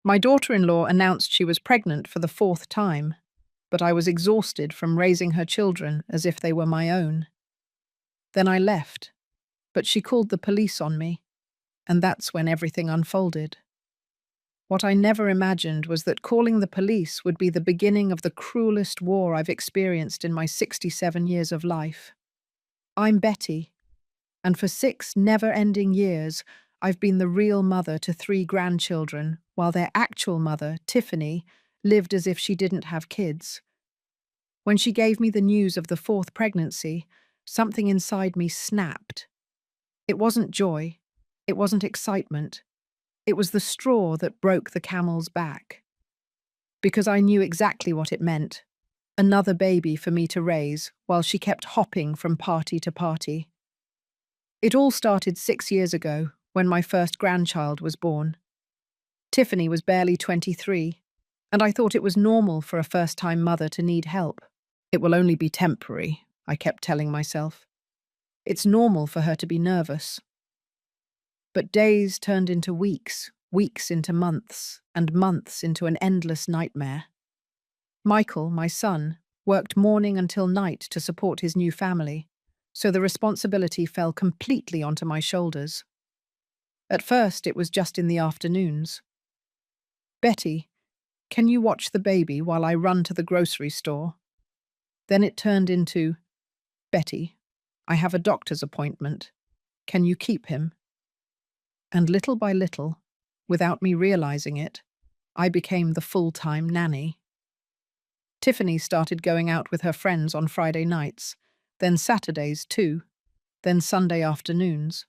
My daughter-in-law announced she was pregnant for the fourth time, but I was exhausted from raising her children as if they were my own. Then I left, but she called the police on me, and that's when everything unfolded. What I never imagined was that calling the police would be the beginning of the cruelest war I've experienced in my 67 years of life. I'm Betty, and for 6 never-ending years, I've been the real mother to 3 grandchildren, while their actual mother, Tiffany, lived as if she didn't have kids. When she gave me the news of the 4th pregnancy, something inside me snapped. It wasn't joy. It wasn't excitement. It was the straw that broke the camel's back. Because I knew exactly what it meant. Another baby for me to raise while she kept hopping from party to party. It all started 6 years ago when my first grandchild was born. Tiffany was barely 23, and I thought it was normal for a first-time mother to need help. It will only be temporary, I kept telling myself. It's normal for her to be nervous. But days turned into weeks, weeks into months, and months into an endless nightmare. Michael, my son, worked morning until night to support his new family, so the responsibility fell completely onto my shoulders. At first, it was just in the afternoons. "Betty, can you watch the baby while I run to the grocery store?" Then it turned into, "Betty, I have a doctor's appointment. Can you keep him?" And little by little, without me realizing it, I became the full-time nanny. Tiffany started going out with her friends on Friday nights, then Saturdays too, then Sunday afternoons.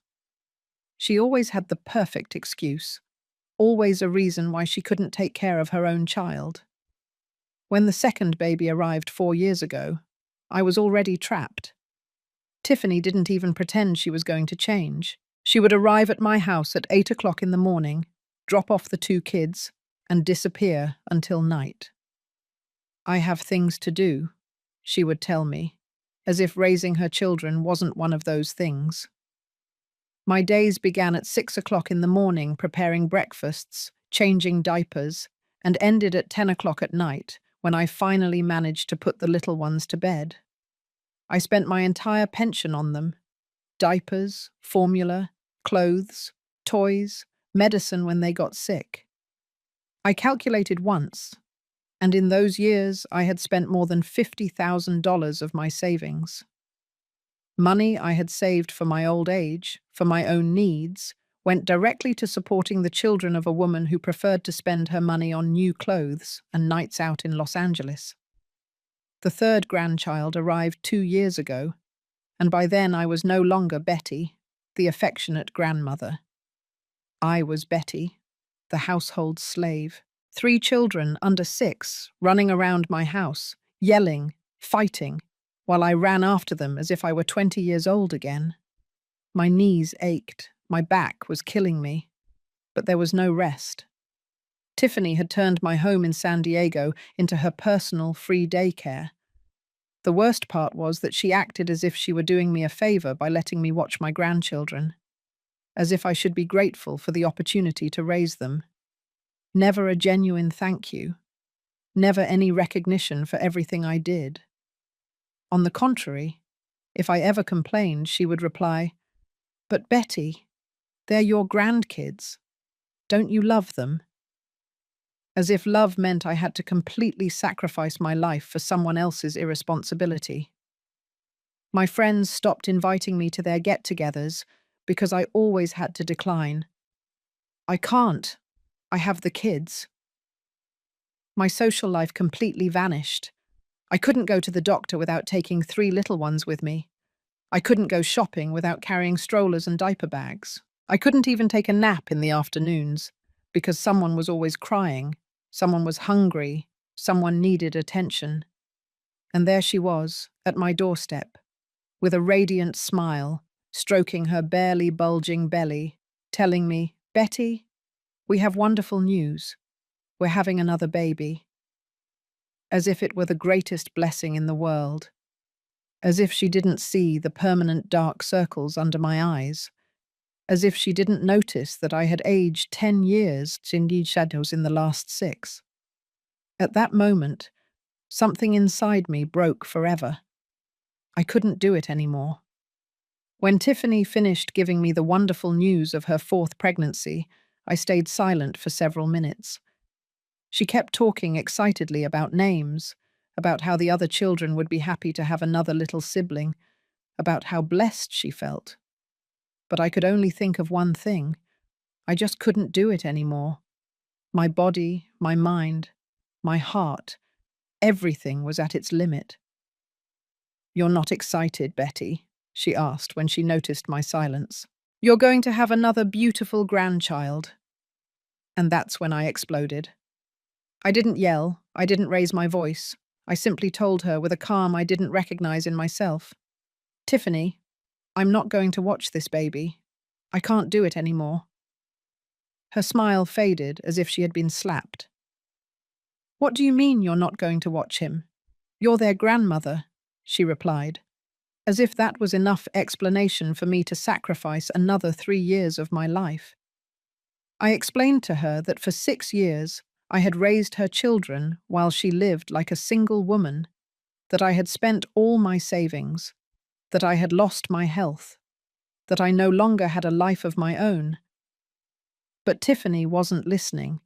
She always had the perfect excuse, always a reason why she couldn't take care of her own child. When the second baby arrived 4 years ago, I was already trapped. Tiffany didn't even pretend she was going to change. She would arrive at my house at 8 o'clock in the morning, drop off the 2 kids, and disappear until night. "I have things to do," she would tell me, as if raising her children wasn't one of those things. My days began at 6 o'clock in the morning preparing breakfasts, changing diapers, and ended at 10 o'clock at night when I finally managed to put the little ones to bed. I spent my entire pension on them: diapers, formula, clothes, toys, medicine when they got sick. I calculated once, and in those years I had spent more than $50,000 of my savings. Money I had saved for my old age, for my own needs, went directly to supporting the children of a woman who preferred to spend her money on new clothes and nights out in Los Angeles. The 3rd grandchild arrived 2 years ago, and by then I was no longer Betty, the affectionate grandmother. I was Betty, the household slave. 3 children under 6 running around my house, yelling, fighting, while I ran after them as if I were 20 years old again. My knees ached, my back was killing me, but there was no rest. Tiffany had turned my home in San Diego into her personal free daycare. The worst part was that she acted as if she were doing me a favor by letting me watch my grandchildren, as if I should be grateful for the opportunity to raise them. Never a genuine thank you, never any recognition for everything I did. On the contrary, if I ever complained, she would reply, "But Betty, they're your grandkids. Don't you love them?" As if love meant I had to completely sacrifice my life for someone else's irresponsibility. My friends stopped inviting me to their get-togethers because I always had to decline. "I can't. I have the kids." My social life completely vanished. I couldn't go to the doctor without taking 3 little ones with me. I couldn't go shopping without carrying strollers and diaper bags. I couldn't even take a nap in the afternoons because someone was always crying, someone was hungry, someone needed attention. And there she was, at my doorstep, with a radiant smile, stroking her barely bulging belly, telling me, "Betty, we have wonderful news. We're having another baby." As if it were the greatest blessing in the world. As if she didn't see the permanent dark circles under my eyes. as if she didn't notice that I had aged 10 years in shadows in the last 6. At that moment, something inside me broke forever. I couldn't do it anymore. When Tiffany finished giving me the wonderful news of her 4th pregnancy, I stayed silent for several minutes. She kept talking excitedly about names, about how the other children would be happy to have another little sibling, about how blessed she felt. But I could only think of one thing. I just couldn't do it anymore. My body, my mind, my heart, everything was at its limit. "You're not excited, Betty?" she asked when she noticed my silence. "You're going to have another beautiful grandchild." And that's when I exploded. I didn't yell, I didn't raise my voice. I simply told her with a calm I didn't recognize in myself, "Tiffany, I'm not going to watch this baby. I can't do it anymore." Her smile faded as if she had been slapped. "What do you mean you're not going to watch him? You're their grandmother," she replied, as if that was enough explanation for me to sacrifice another 3 years of my life. I explained to her that for 6 years I had raised her children while she lived like a single woman, that I had spent all my savings, that I had lost my health, that I no longer had a life of my own. But Tiffany wasn't listening.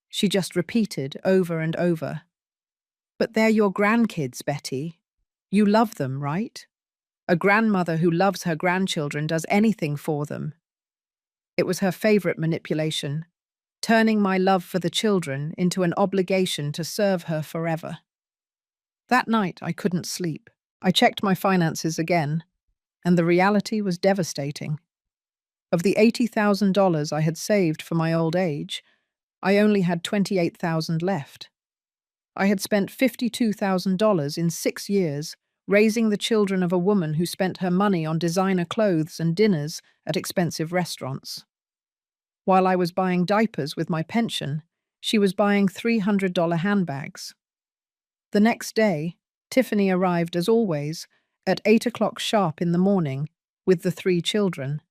She just repeated over and over, "But they're your grandkids, Betty. You love them, right? A grandmother who loves her grandchildren does anything for them." It was her favorite manipulation, turning my love for the children into an obligation to serve her forever. That night, I couldn't sleep. I checked my finances again, and the reality was devastating. Of the $80,000 I had saved for my old age, I only had $28,000 left. I had spent $52,000 in 6 years raising the children of a woman who spent her money on designer clothes and dinners at expensive restaurants. While I was buying diapers with my pension, she was buying $300 handbags. The next day, Tiffany arrived as always at 8 o'clock sharp in the morning with the 3 children.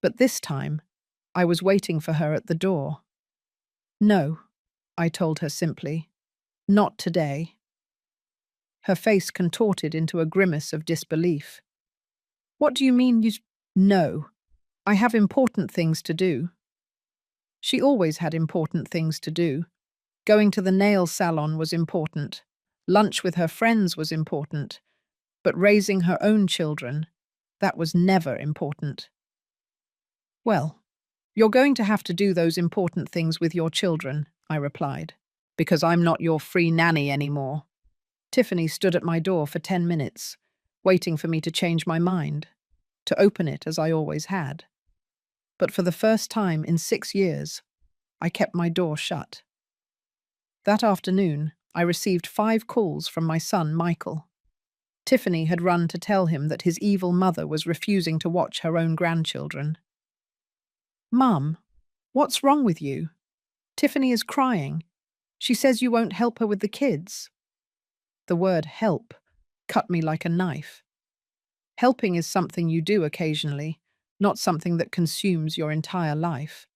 But this time, I was waiting for her at the door. "No," I told her simply. "Not today." Her face contorted into a grimace of disbelief. "What do you mean you—" "No, I have important things to do." She always had important things to do. Going to the nail salon was important. Lunch with her friends was important. But raising her own children, that was never important. "Well, you're going to have to do those important things with your children," I replied, "because I'm not your free nanny anymore." Tiffany stood at my door for 10 minutes, waiting for me to change my mind, to open it as I always had. But for the first time in 6 years, I kept my door shut. That afternoon, I received 5 calls from my son, Michael. Tiffany had run to tell him that his evil mother was refusing to watch her own grandchildren. "Mum, what's wrong with you? Tiffany is crying. She says you won't help her with the kids." The word help cut me like a knife. Helping is something you do occasionally, not something that consumes your entire life.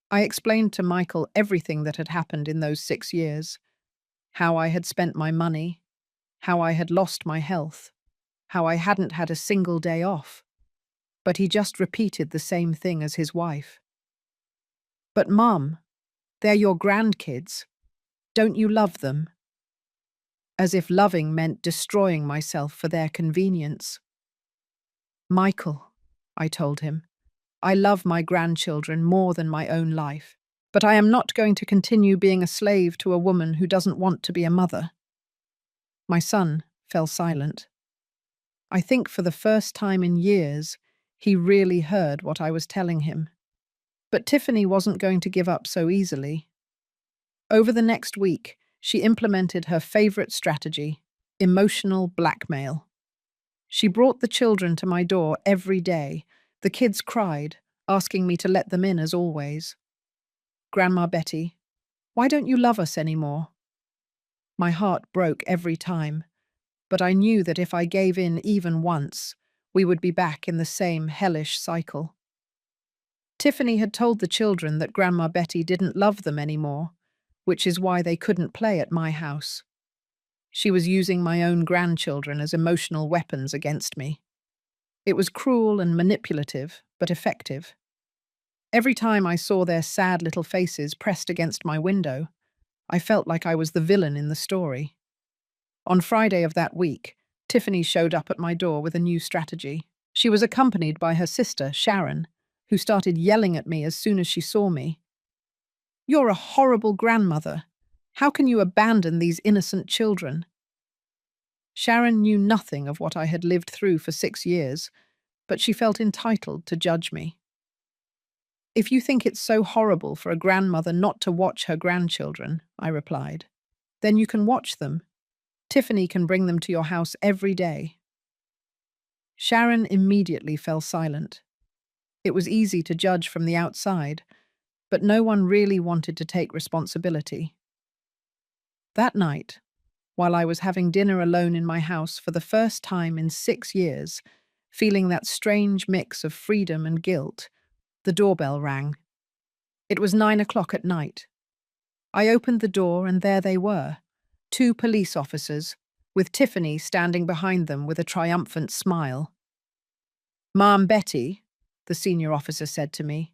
I explained to Michael everything that had happened in those 6 years, how I had spent my money, how I had lost my health, how I hadn't had a single day off. But he just repeated the same thing as his wife. "But Mum, they're your grandkids. Don't you love them?" As if loving meant destroying myself for their convenience. "Michael," I told him, "I love my grandchildren more than my own life, but I am not going to continue being a slave to a woman who doesn't want to be a mother." My son fell silent. I think for the first time in years, he really heard what I was telling him. But Tiffany wasn't going to give up so easily. Over the next week, she implemented her favorite strategy, emotional blackmail. She brought the children to my door every day. The kids cried, asking me to let them in as always. "Grandma Betty, why don't you love us anymore?" My heart broke every time, but I knew that if I gave in even once, we would be back in the same hellish cycle. Tiffany had told the children that Grandma Betty didn't love them anymore, which is why they couldn't play at my house. She was using my own grandchildren as emotional weapons against me. It was cruel and manipulative, but effective. Every time I saw their sad little faces pressed against my window, I felt like I was the villain in the story. On Friday of that week, Tiffany showed up at my door with a new strategy. She was accompanied by her sister, Sharon, who started yelling at me as soon as she saw me. "You're a horrible grandmother. How can you abandon these innocent children?" Sharon knew nothing of what I had lived through for 6 years, but she felt entitled to judge me. "If you think it's so horrible for a grandmother not to watch her grandchildren," I replied, "then you can watch them. Tiffany can bring them to your house every day." Sharon immediately fell silent. It was easy to judge from the outside, but no one really wanted to take responsibility. That night, while I was having dinner alone in my house for the first time in 6 years, feeling that strange mix of freedom and guilt, the doorbell rang. It was 9 o'clock at night. I opened the door and there they were, 2 police officers, with Tiffany standing behind them with a triumphant smile. "Ma'am Betty," the senior officer said to me,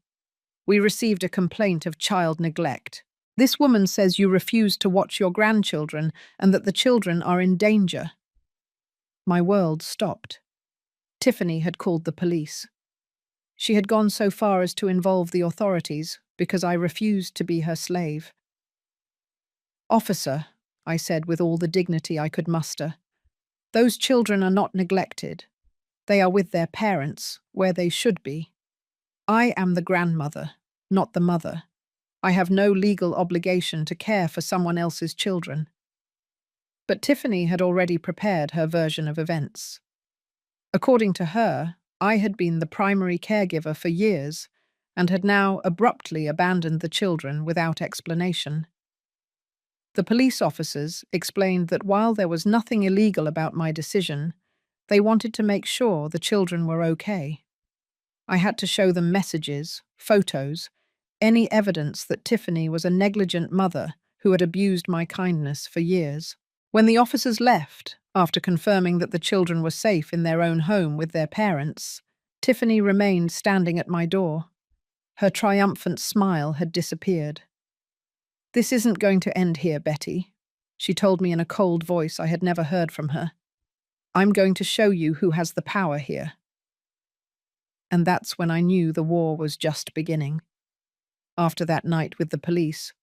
"we received a complaint of child neglect. This woman says you refuse to watch your grandchildren and that the children are in danger." My world stopped. Tiffany had called the police. She had gone so far as to involve the authorities because I refused to be her slave. "Officer," I said with all the dignity I could muster, "those children are not neglected. They are with their parents, where they should be. I am the grandmother, not the mother. I have no legal obligation to care for someone else's children." But Tiffany had already prepared her version of events. According to her, I had been the primary caregiver for years and had now abruptly abandoned the children without explanation. The police officers explained that while there was nothing illegal about my decision, they wanted to make sure the children were okay. I had to show them messages, photos, any evidence that Tiffany was a negligent mother who had abused my kindness for years. When the officers left, after confirming that the children were safe in their own home with their parents, Tiffany remained standing at my door. Her triumphant smile had disappeared. "This isn't going to end here, Betty," she told me in a cold voice I had never heard from her. "I'm going to show you who has the power here." And that's when I knew the war was just beginning. After that night with the police,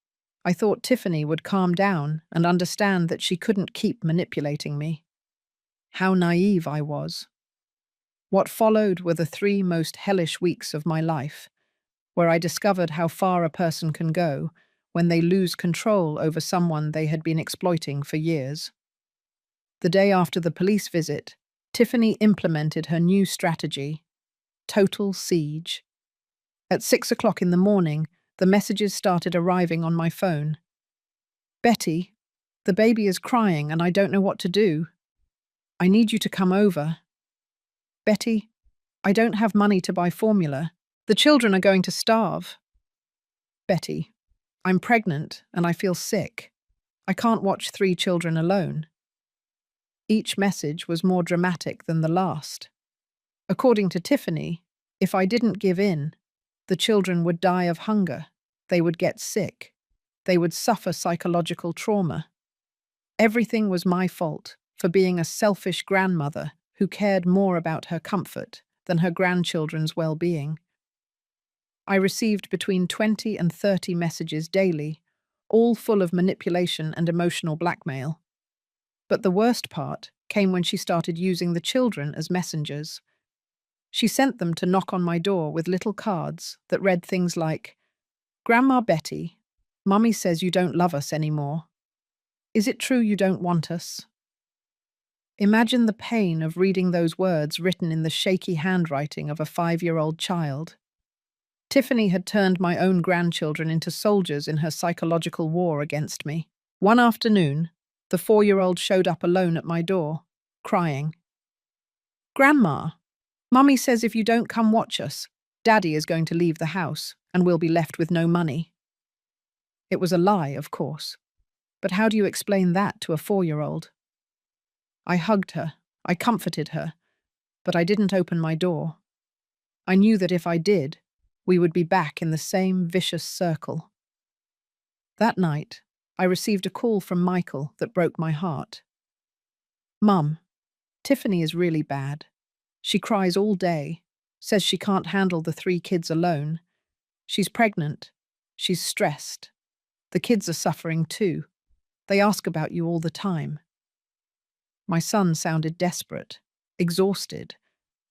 I thought Tiffany would calm down and understand that she couldn't keep manipulating me. How naive I was. What followed were the 3 most hellish weeks of my life, where I discovered how far a person can go when they lose control over someone they had been exploiting for years. The day after the police visit, Tiffany implemented her new strategy: total siege. At 6 o'clock in the morning, the messages started arriving on my phone. "Betty, the baby is crying and I don't know what to do. I need you to come over. Betty, I don't have money to buy formula. The children are going to starve. Betty, I'm pregnant and I feel sick. I can't watch 3 children alone." Each message was more dramatic than the last. According to Tiffany, if I didn't give in, the children would die of hunger, they would get sick, they would suffer psychological trauma. Everything was my fault for being a selfish grandmother who cared more about her comfort than her grandchildren's well-being. I received between 20 and 30 messages daily, all full of manipulation and emotional blackmail. But the worst part came when she started using the children as messengers. She sent them to knock on my door with little cards that read things like, "Grandma Betty, Mummy says you don't love us anymore. Is it true you don't want us?" Imagine the pain of reading those words written in the shaky handwriting of a 5-year-old child. Tiffany had turned my own grandchildren into soldiers in her psychological war against me. One afternoon, the 4-year-old showed up alone at my door, crying. "Grandma, Mummy says if you don't come watch us, Daddy is going to leave the house, and we'll be left with no money. It was a lie, of course. But how do you explain that to a 4-year-old? I hugged her. I comforted her. But I didn't open my door. I knew that if I did, we would be back in the same vicious circle. That night, I received a call from Michael that broke my heart. Mum, Tiffany is really bad. She cries all day, says she can't handle the 3 kids alone. She's pregnant. She's stressed. The kids are suffering too. They ask about you all the time. My son sounded desperate, exhausted.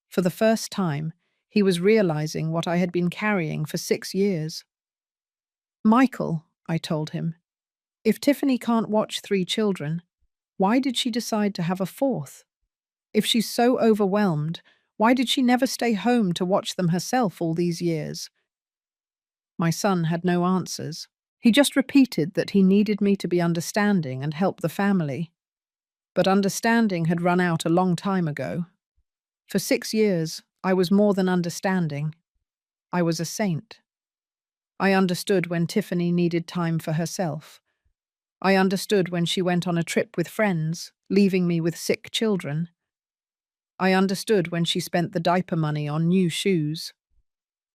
For the first time, he was realizing what I had been carrying for 6 years. Michael, I told him, if Tiffany can't watch 3 children, why did she decide to have a 4th? If she's so overwhelmed, why did she never stay home to watch them herself all these years? My son had no answers. He just repeated that he needed me to be understanding and help the family. But understanding had run out a long time ago. For 6 years, I was more than understanding. I was a saint. I understood when Tiffany needed time for herself. I understood when she went on a trip with friends, leaving me with sick children. I understood when she spent the diaper money on new shoes.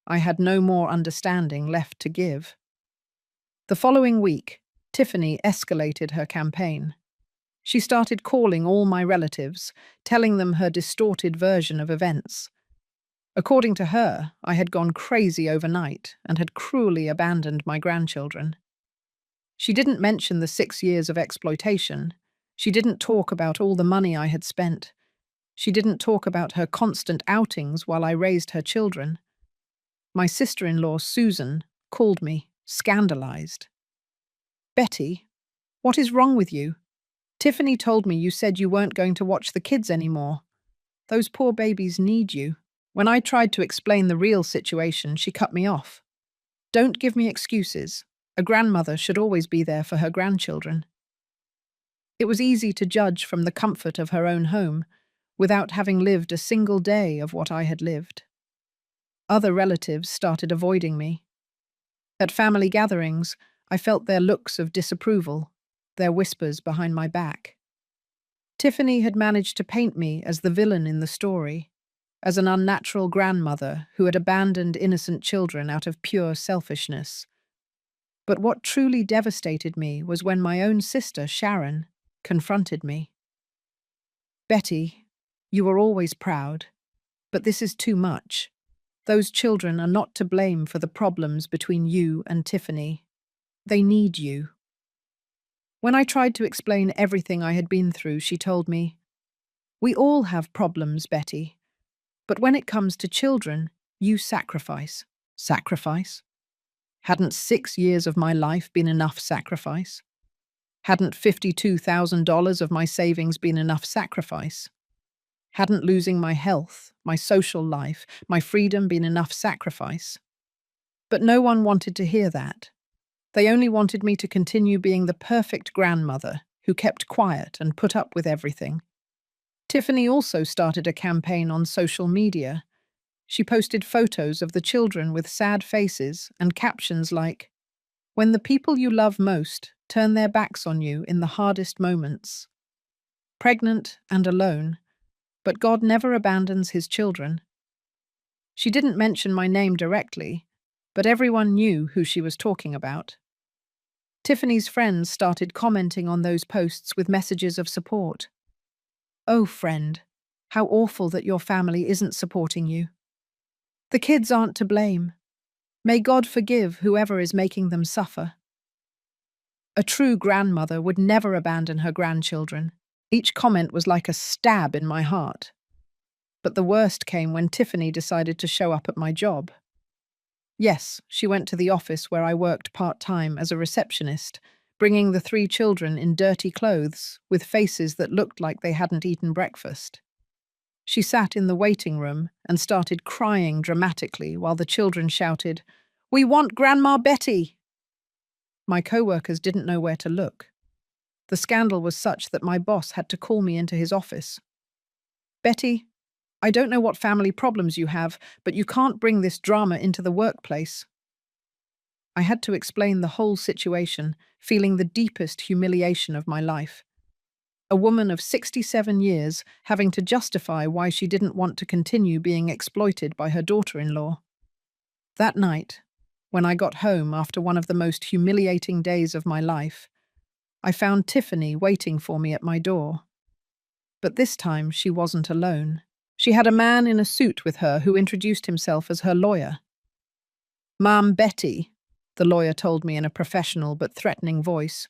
I had no more understanding left to give. The following week, Tiffany escalated her campaign. She started calling all my relatives, telling them her distorted version of events. According to her, I had gone crazy overnight and had cruelly abandoned my grandchildren. She didn't mention the 6 years of exploitation. She didn't talk about all the money I had spent. She didn't talk about her constant outings while I raised her children. My sister-in-law, Susan, called me, scandalized. Betty, what is wrong with you? Tiffany told me you said you weren't going to watch the kids anymore. Those poor babies need you. When I tried to explain the real situation, she cut me off. Don't give me excuses. A grandmother should always be there for her grandchildren. It was easy to judge from the comfort of her own home, without having lived a single day of what I had lived. Other relatives started avoiding me. At family gatherings, I felt their looks of disapproval, their whispers behind my back. Tiffany had managed to paint me as the villain in the story, as an unnatural grandmother who had abandoned innocent children out of pure selfishness. But what truly devastated me was when my own sister, Sharon, confronted me. Betty, you were always proud, but this is too much. Those children are not to blame for the problems between you and Tiffany. They need you. When I tried to explain everything I had been through, she told me, we all have problems, Betty. But when it comes to children, you sacrifice. Sacrifice? Hadn't 6 years of my life been enough sacrifice? Hadn't $52,000 of my savings been enough sacrifice? Hadn't losing my health, my social life, my freedom been enough sacrifice? But no one wanted to hear that. They only wanted me to continue being the perfect grandmother who kept quiet and put up with everything. Tiffany also started a campaign on social media. She posted photos of the children with sad faces and captions like, "When the people you love most turn their backs on you in the hardest moments." Pregnant and alone, but God never abandons his children. She didn't mention my name directly, but everyone knew who she was talking about. Tiffany's friends started commenting on those posts with messages of support. Oh, friend, how awful that your family isn't supporting you. The kids aren't to blame. May God forgive whoever is making them suffer. A true grandmother would never abandon her grandchildren. Each comment was like a stab in my heart. But the worst came when Tiffany decided to show up at my job. Yes, she went to the office where I worked part-time as a receptionist, bringing the 3 children in dirty clothes, with faces that looked like they hadn't eaten breakfast. She sat in the waiting room and started crying dramatically while the children shouted, "We want Grandma Betty!" My co-workers didn't know where to look. The scandal was such that my boss had to call me into his office. "Betty, I don't know what family problems you have, but you can't bring this drama into the workplace. I had to explain the whole situation, feeling the deepest humiliation of my life. A woman of 67 years having to justify why she didn't want to continue being exploited by her daughter-in-law. That night, when I got home after one of the most humiliating days of my life, I found Tiffany waiting for me at my door. But this time she wasn't alone. She had a man in a suit with her who introduced himself as her lawyer. "Ma'am Betty," the lawyer told me in a professional but threatening voice,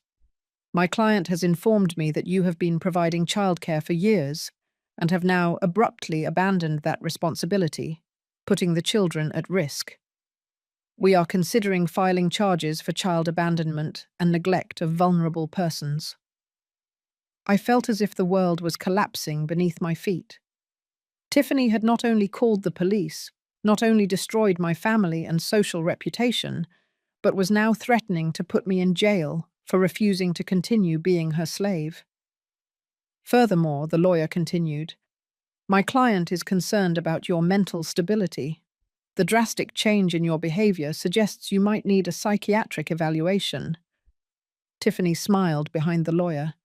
"my client has informed me that you have been providing childcare for years and have now abruptly abandoned that responsibility, putting the children at risk. We are considering filing charges for child abandonment and neglect of vulnerable persons." I felt as if the world was collapsing beneath my feet. Tiffany had not only called the police, not only destroyed my family and social reputation, but was now threatening to put me in jail for refusing to continue being her slave. Furthermore, the lawyer continued, "My client is concerned about your mental stability. The drastic change in your behavior suggests you might need a psychiatric evaluation." Tiffany smiled behind the lawyer.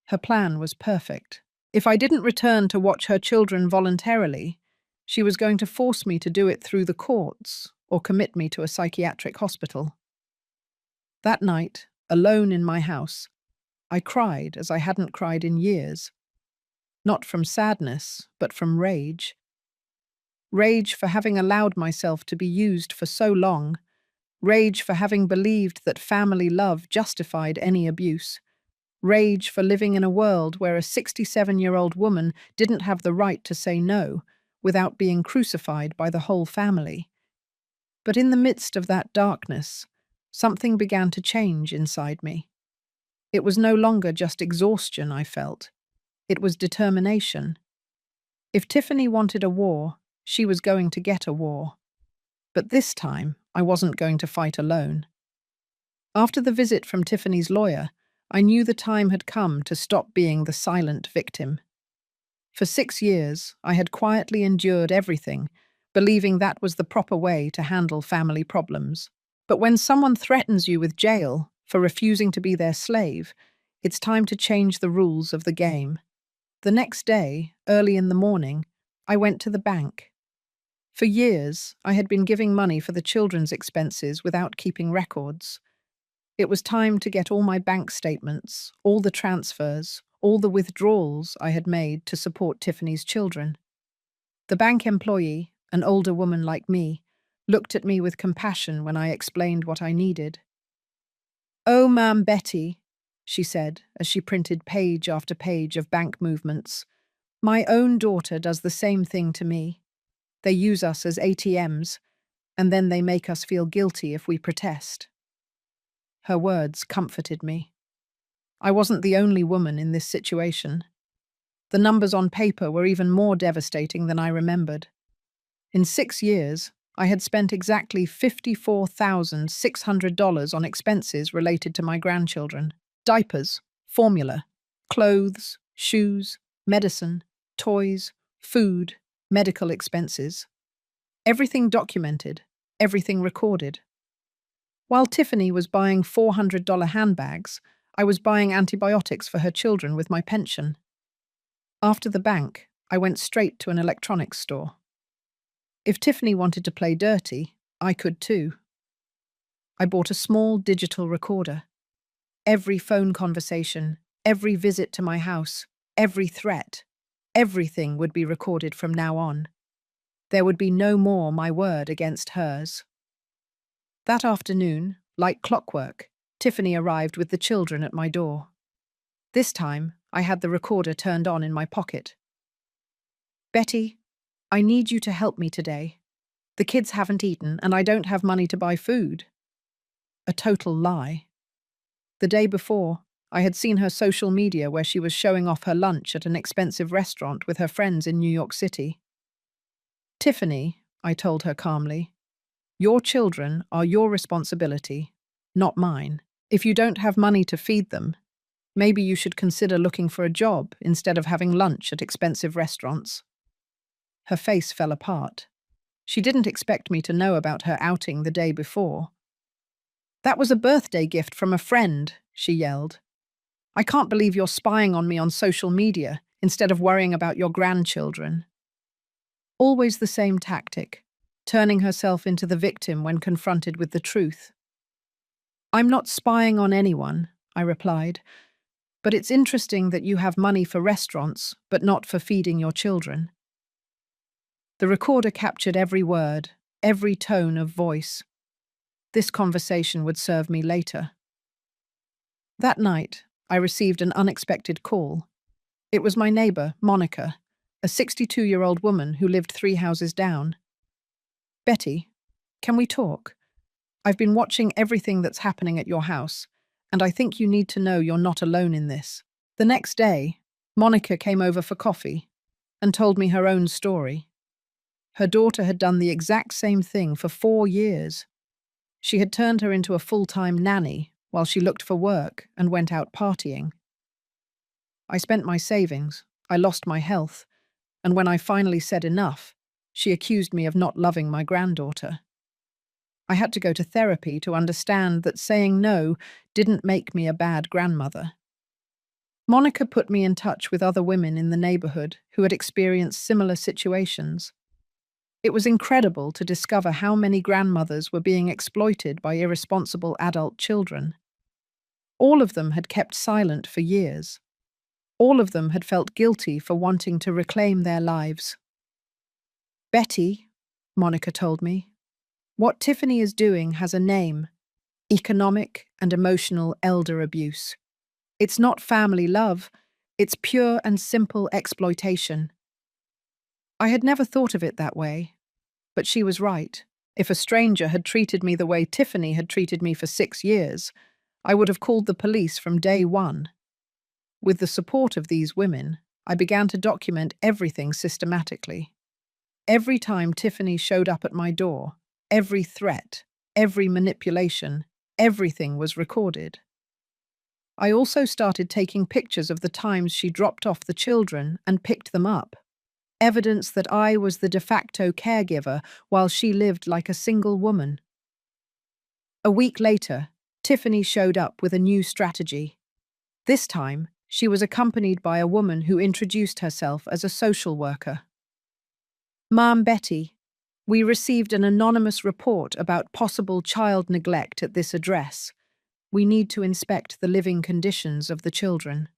Her plan was perfect. If I didn't return to watch her children voluntarily, she was going to force me to do it through the courts or commit me to a psychiatric hospital. That night, alone in my house, I cried as I hadn't cried in years. Not from sadness, but from rage. Rage for having allowed myself to be used for so long. Rage for having believed that family love justified any abuse. Rage for living in a world where a 67-year-old woman didn't have the right to say no without being crucified by the whole family. But in the midst of that darkness, something began to change inside me. It was no longer just exhaustion I felt. It was determination. If Tiffany wanted a war, she was going to get a war. But this time, I wasn't going to fight alone. After the visit from Tiffany's lawyer, I knew the time had come to stop being the silent victim. For 6 years, I had quietly endured everything, believing that was the proper way to handle family problems. But when someone threatens you with jail for refusing to be their slave, it's time to change the rules of the game. The next day, early in the morning, I went to the bank. For years, I had been giving money for the children's expenses without keeping records. It was time to get all my bank statements, all the transfers, all the withdrawals I had made to support Tiffany's children. The bank employee, an older woman like me, looked at me with compassion when I explained what I needed. "Oh, Ma'am Betty," she said as she printed page after page of bank movements, "my own daughter does the same thing to me. They use us as ATMs, and then they make us feel guilty if we protest." Her words comforted me. I wasn't the only woman in this situation. The numbers on paper were even more devastating than I remembered. In 6 years, I had spent exactly $54,600 on expenses related to my grandchildren. Diapers, formula, clothes, shoes, medicine, toys, food, medical expenses. Everything documented, everything recorded. While Tiffany was buying $400 handbags, I was buying antibiotics for her children with my pension. After the bank, I went straight to an electronics store. If Tiffany wanted to play dirty, I could too. I bought a small digital recorder. Every phone conversation, every visit to my house, every threat, everything would be recorded from now on. There would be no more my word against hers. That afternoon, like clockwork, Tiffany arrived with the children at my door. This time, I had the recorder turned on in my pocket. "Betty, I need you to help me today. The kids haven't eaten and I don't have money to buy food." A total lie. The day before, I had seen her social media where she was showing off her lunch at an expensive restaurant with her friends in New York City. "Tiffany," I told her calmly, "your children are your responsibility, not mine. If you don't have money to feed them, maybe you should consider looking for a job instead of having lunch at expensive restaurants." Her face fell apart. She didn't expect me to know about her outing the day before. "That was a birthday gift from a friend," she yelled. "I can't believe you're spying on me on social media instead of worrying about your grandchildren." Always the same tactic, turning herself into the victim when confronted with the truth. "I'm not spying on anyone," I replied, "but it's interesting that you have money for restaurants, but not for feeding your children." The recorder captured every word, every tone of voice. This conversation would serve me later. That night, I received an unexpected call. It was my neighbor, Monica, a 62-year-old woman who lived 3 houses down. "Betty, can we talk? I've been watching everything that's happening at your house, and I think you need to know you're not alone in this." The next day, Monica came over for coffee and told me her own story. Her daughter had done the exact same thing for 4 years. She had turned her into a full-time nanny while she looked for work and went out partying. "I spent my savings, I lost my health, and when I finally said enough, she accused me of not loving my granddaughter. I had to go to therapy to understand that saying no didn't make me a bad grandmother." Monica put me in touch with other women in the neighborhood who had experienced similar situations. It was incredible to discover how many grandmothers were being exploited by irresponsible adult children. All of them had kept silent for years. All of them had felt guilty for wanting to reclaim their lives. "Betty," Monica told me, "what Tiffany is doing has a name: economic and emotional elder abuse. It's not family love, it's pure and simple exploitation." I had never thought of it that way, but she was right. If a stranger had treated me the way Tiffany had treated me for 6 years, I would have called the police from day one. With the support of these women, I began to document everything systematically. Every time Tiffany showed up at my door, every threat, every manipulation, everything was recorded. I also started taking pictures of the times she dropped off the children and picked them up. Evidence that I was the de facto caregiver while she lived like a single woman. A week later, Tiffany showed up with a new strategy. This time, she was accompanied by a woman who introduced herself as a social worker. "Ma'am Betty, we received an anonymous report about possible child neglect at this address. We need to inspect the living conditions of the children."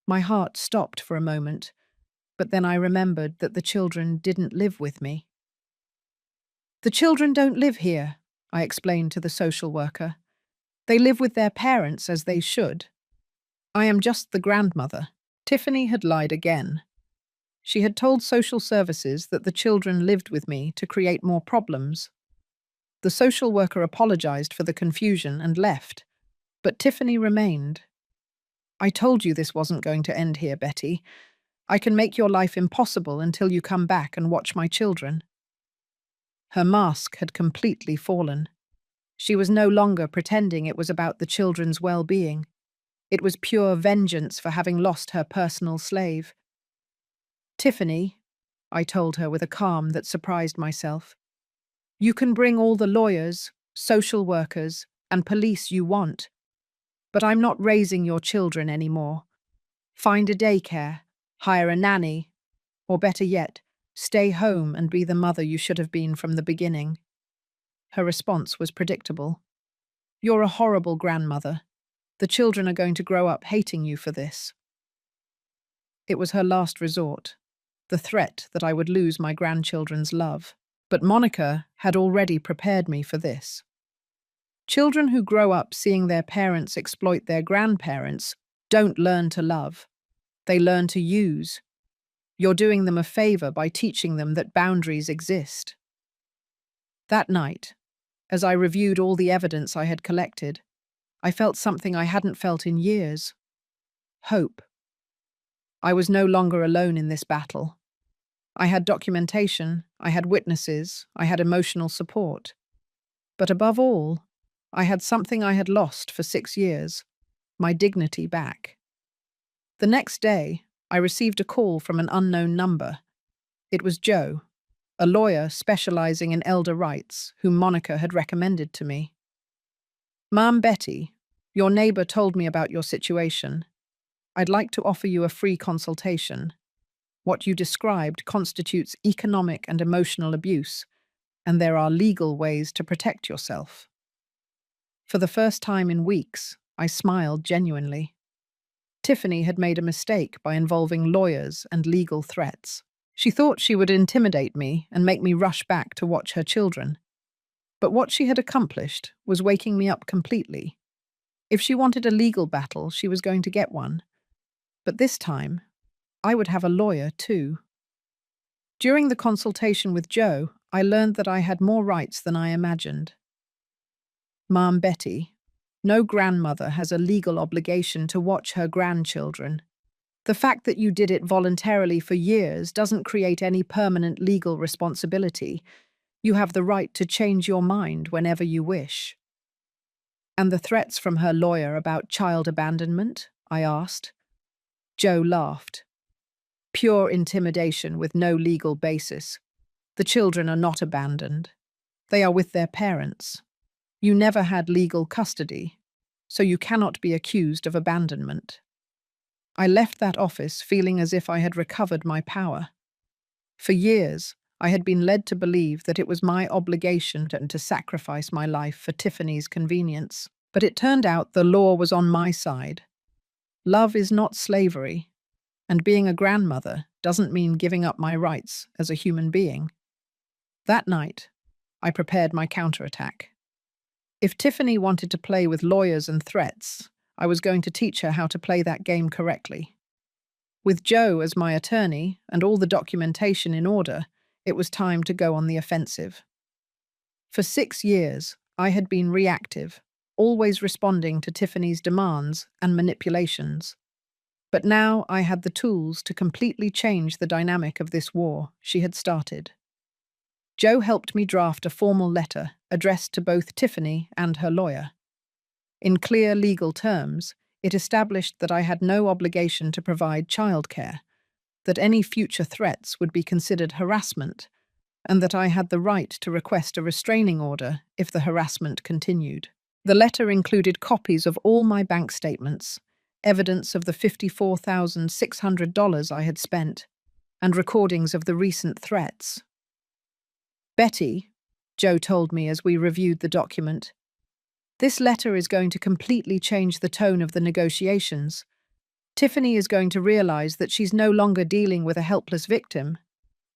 My heart stopped for a moment, but then I remembered that the children didn't live with me. "The children don't live here," I explained to the social worker. "They live with their parents as they should. I am just the grandmother." Tiffany had lied again. She had told social services that the children lived with me to create more problems. The social worker apologized for the confusion and left, but Tiffany remained. "I told you this wasn't going to end here, Betty. I can make your life impossible until you come back and watch my children." Her mask had completely fallen. She was no longer pretending it was about the children's well-being. It was pure vengeance for having lost her personal slave. "Tiffany," I told her with a calm that surprised myself, "you can bring all the lawyers, social workers, and police you want, but I'm not raising your children anymore. Find a daycare, hire a nanny, or better yet, stay home and be the mother you should have been from the beginning." Her response was predictable. "You're a horrible grandmother. The children are going to grow up hating you for this." It was her last resort, the threat that I would lose my grandchildren's love. But Monica had already prepared me for this. Children who grow up seeing their parents exploit their grandparents don't learn to love. They learn to use. You're doing them a favor by teaching them that boundaries exist. That night, as I reviewed all the evidence I had collected, I felt something I hadn't felt in years: hope. I was no longer alone in this battle. I had documentation, I had witnesses, I had emotional support. But above all, I had something I had lost for 6 years: my dignity back. The next day, I received a call from an unknown number. It was Joe, a lawyer specializing in elder rights, whom Monica had recommended to me. "Ma'am Betty, your neighbor told me about your situation. I'd like to offer you a free consultation. What you described constitutes economic and emotional abuse, and there are legal ways to protect yourself." For the first time in weeks, I smiled genuinely. Tiffany had made a mistake by involving lawyers and legal threats. She thought she would intimidate me and make me rush back to watch her children. But what she had accomplished was waking me up completely. If she wanted a legal battle, she was going to get one. But this time, I would have a lawyer too. During the consultation with Joe, I learned that I had more rights than I imagined. "Ma'am Betty, no grandmother has a legal obligation to watch her grandchildren. The fact that you did it voluntarily for years doesn't create any permanent legal responsibility. You have the right to change your mind whenever you wish." "And the threats from her lawyer about child abandonment?" I asked. Joe laughed. "Pure intimidation with no legal basis. The children are not abandoned. They are with their parents. You never had legal custody, so you cannot be accused of abandonment." I left that office feeling as if I had recovered my power. For years, I had been led to believe that it was my obligation to sacrifice my life for Tiffany's convenience. But it turned out the law was on my side. Love is not slavery, and being a grandmother doesn't mean giving up my rights as a human being. That night, I prepared my counterattack. If Tiffany wanted to play with lawyers and threats, I was going to teach her how to play that game correctly. With Joe as my attorney and all the documentation in order, it was time to go on the offensive. For 6 years, I had been reactive, always responding to Tiffany's demands and manipulations. But now I had the tools to completely change the dynamic of this war she had started. Joe helped me draft a formal letter addressed to both Tiffany and her lawyer. In clear legal terms, it established that I had no obligation to provide childcare, that any future threats would be considered harassment, and that I had the right to request a restraining order if the harassment continued. The letter included copies of all my bank statements, evidence of the $54,600 I had spent, and recordings of the recent threats. "Betty," Joe told me as we reviewed the document, "this letter is going to completely change the tone of the negotiations. Tiffany is going to realize that she's no longer dealing with a helpless victim,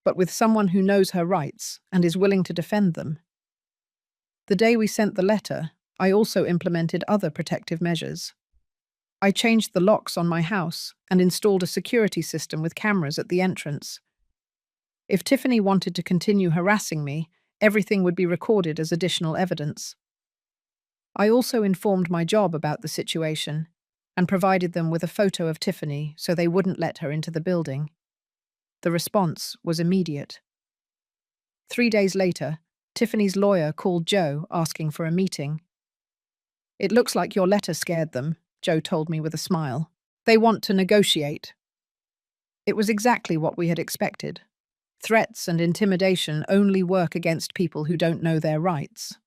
but with someone who knows her rights and is willing to defend them." The day we sent the letter, I also implemented other protective measures. I changed the locks on my house and installed a security system with cameras at the entrance. If Tiffany wanted to continue harassing me, everything would be recorded as additional evidence. I also informed my job about the situation and provided them with a photo of Tiffany so they wouldn't let her into the building. The response was immediate. 3 days later, Tiffany's lawyer called Joe asking for a meeting. "It looks like your letter scared them," Joe told me with a smile. "They want to negotiate." It was exactly what we had expected. Threats and intimidation only work against people who don't know their rights.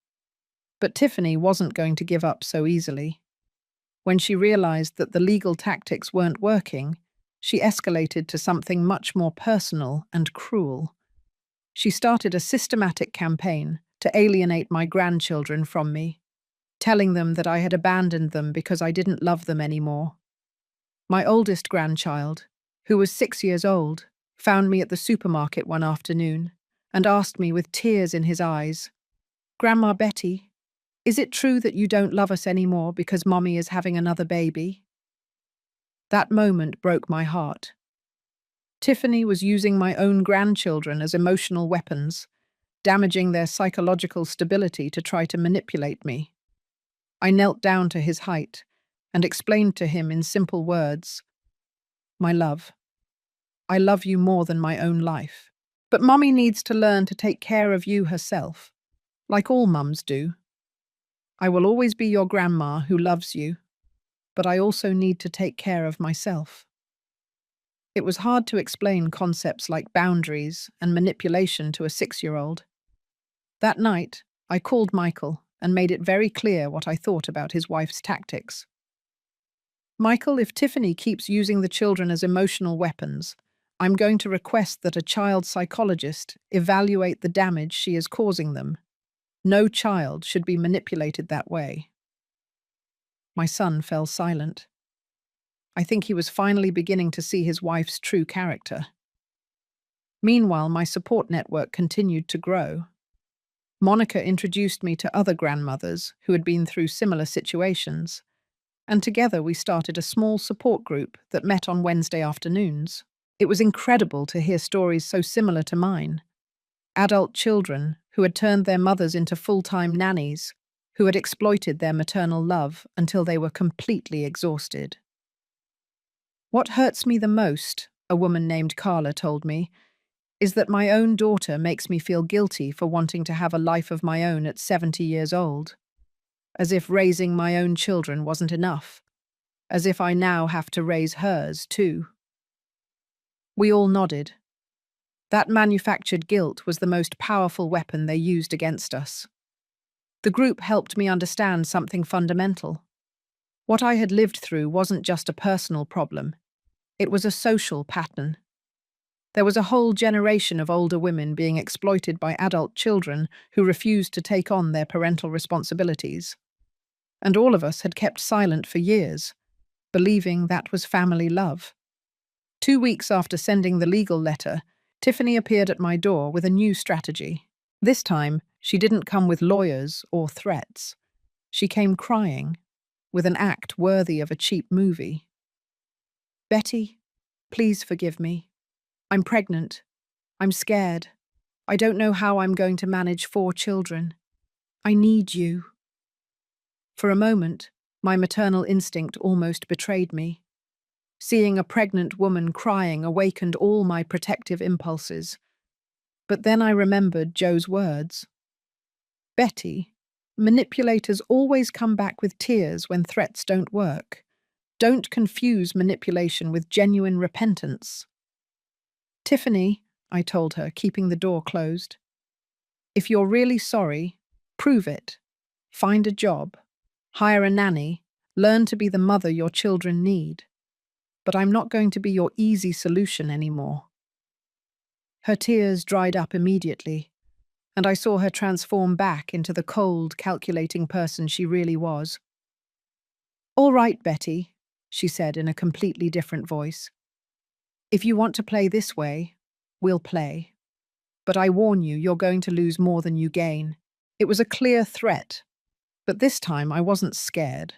But Tiffany wasn't going to give up so easily. When she realized that the legal tactics weren't working, she escalated to something much more personal and cruel. She started a systematic campaign to alienate my grandchildren from me, telling them that I had abandoned them because I didn't love them anymore. My oldest grandchild, who was 6 years old, found me at the supermarket one afternoon and asked me with tears in his eyes, "Grandma Betty, is it true that you don't love us anymore because Mommy is having another baby?" That moment broke my heart. Tiffany was using my own grandchildren as emotional weapons, damaging their psychological stability to try to manipulate me. I knelt down to his height and explained to him in simple words, "My love, I love you more than my own life. But Mommy needs to learn to take care of you herself, like all mums do. I will always be your grandma who loves you, but I also need to take care of myself." It was hard to explain concepts like boundaries and manipulation to a 6-year-old. That night, I called Michael and made it very clear what I thought about his wife's tactics. Michael, if Tiffany keeps using the children as emotional weapons, I'm going to request that a child psychologist evaluate the damage she is causing them. No child should be manipulated that way. My son fell silent. I think he was finally beginning to see his wife's true character. Meanwhile, my support network continued to grow. Monica introduced me to other grandmothers who had been through similar situations, and together we started a small support group that met on Wednesday afternoons. It was incredible to hear stories so similar to mine. Adult children who had turned their mothers into full-time nannies, who had exploited their maternal love until they were completely exhausted. What hurts me the most, a woman named Carla told me, is that my own daughter makes me feel guilty for wanting to have a life of my own at 70 years old. As if raising my own children wasn't enough. As if I now have to raise hers, too. We all nodded. That manufactured guilt was the most powerful weapon they used against us. The group helped me understand something fundamental. What I had lived through wasn't just a personal problem. It was a social pattern. There was a whole generation of older women being exploited by adult children who refused to take on their parental responsibilities. And all of us had kept silent for years, believing that was family love. 2 weeks after sending the legal letter, Tiffany appeared at my door with a new strategy. This time, she didn't come with lawyers or threats. She came crying, with an act worthy of a cheap movie. "Betty, please forgive me. I'm pregnant. I'm scared. I don't know how I'm going to manage 4 children. I need you." For a moment, my maternal instinct almost betrayed me. Seeing a pregnant woman crying awakened all my protective impulses. But then I remembered Joe's words. "Betty, manipulators always come back with tears when threats don't work. Don't confuse manipulation with genuine repentance." "Tiffany," I told her, keeping the door closed, "if you're really sorry, prove it. Find a job. Hire a nanny. Learn to be the mother your children need. But I'm not going to be your easy solution anymore." Her tears dried up immediately, and I saw her transform back into the cold, calculating person she really was. "All right, Betty," she said in a completely different voice. "If you want to play this way, we'll play. But I warn you, you're going to lose more than you gain." It was a clear threat, but this time I wasn't scared.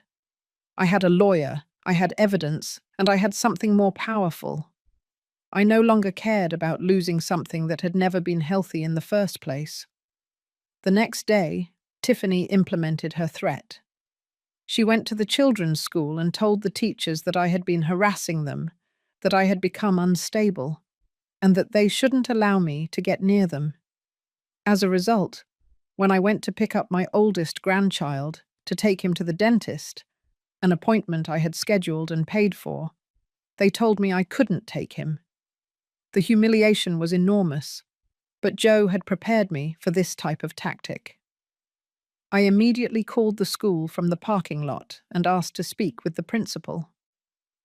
I had a lawyer, I had evidence, and I had something more powerful. I no longer cared about losing something that had never been healthy in the first place. The next day, Tiffany implemented her threat. She went to the children's school and told the teachers that I had been harassing them, that I had become unstable, and that they shouldn't allow me to get near them. As a result, when I went to pick up my oldest grandchild to take him to the dentist, an appointment I had scheduled and paid for, they told me I couldn't take him. The humiliation was enormous, but Joe had prepared me for this type of tactic. I immediately called the school from the parking lot and asked to speak with the principal.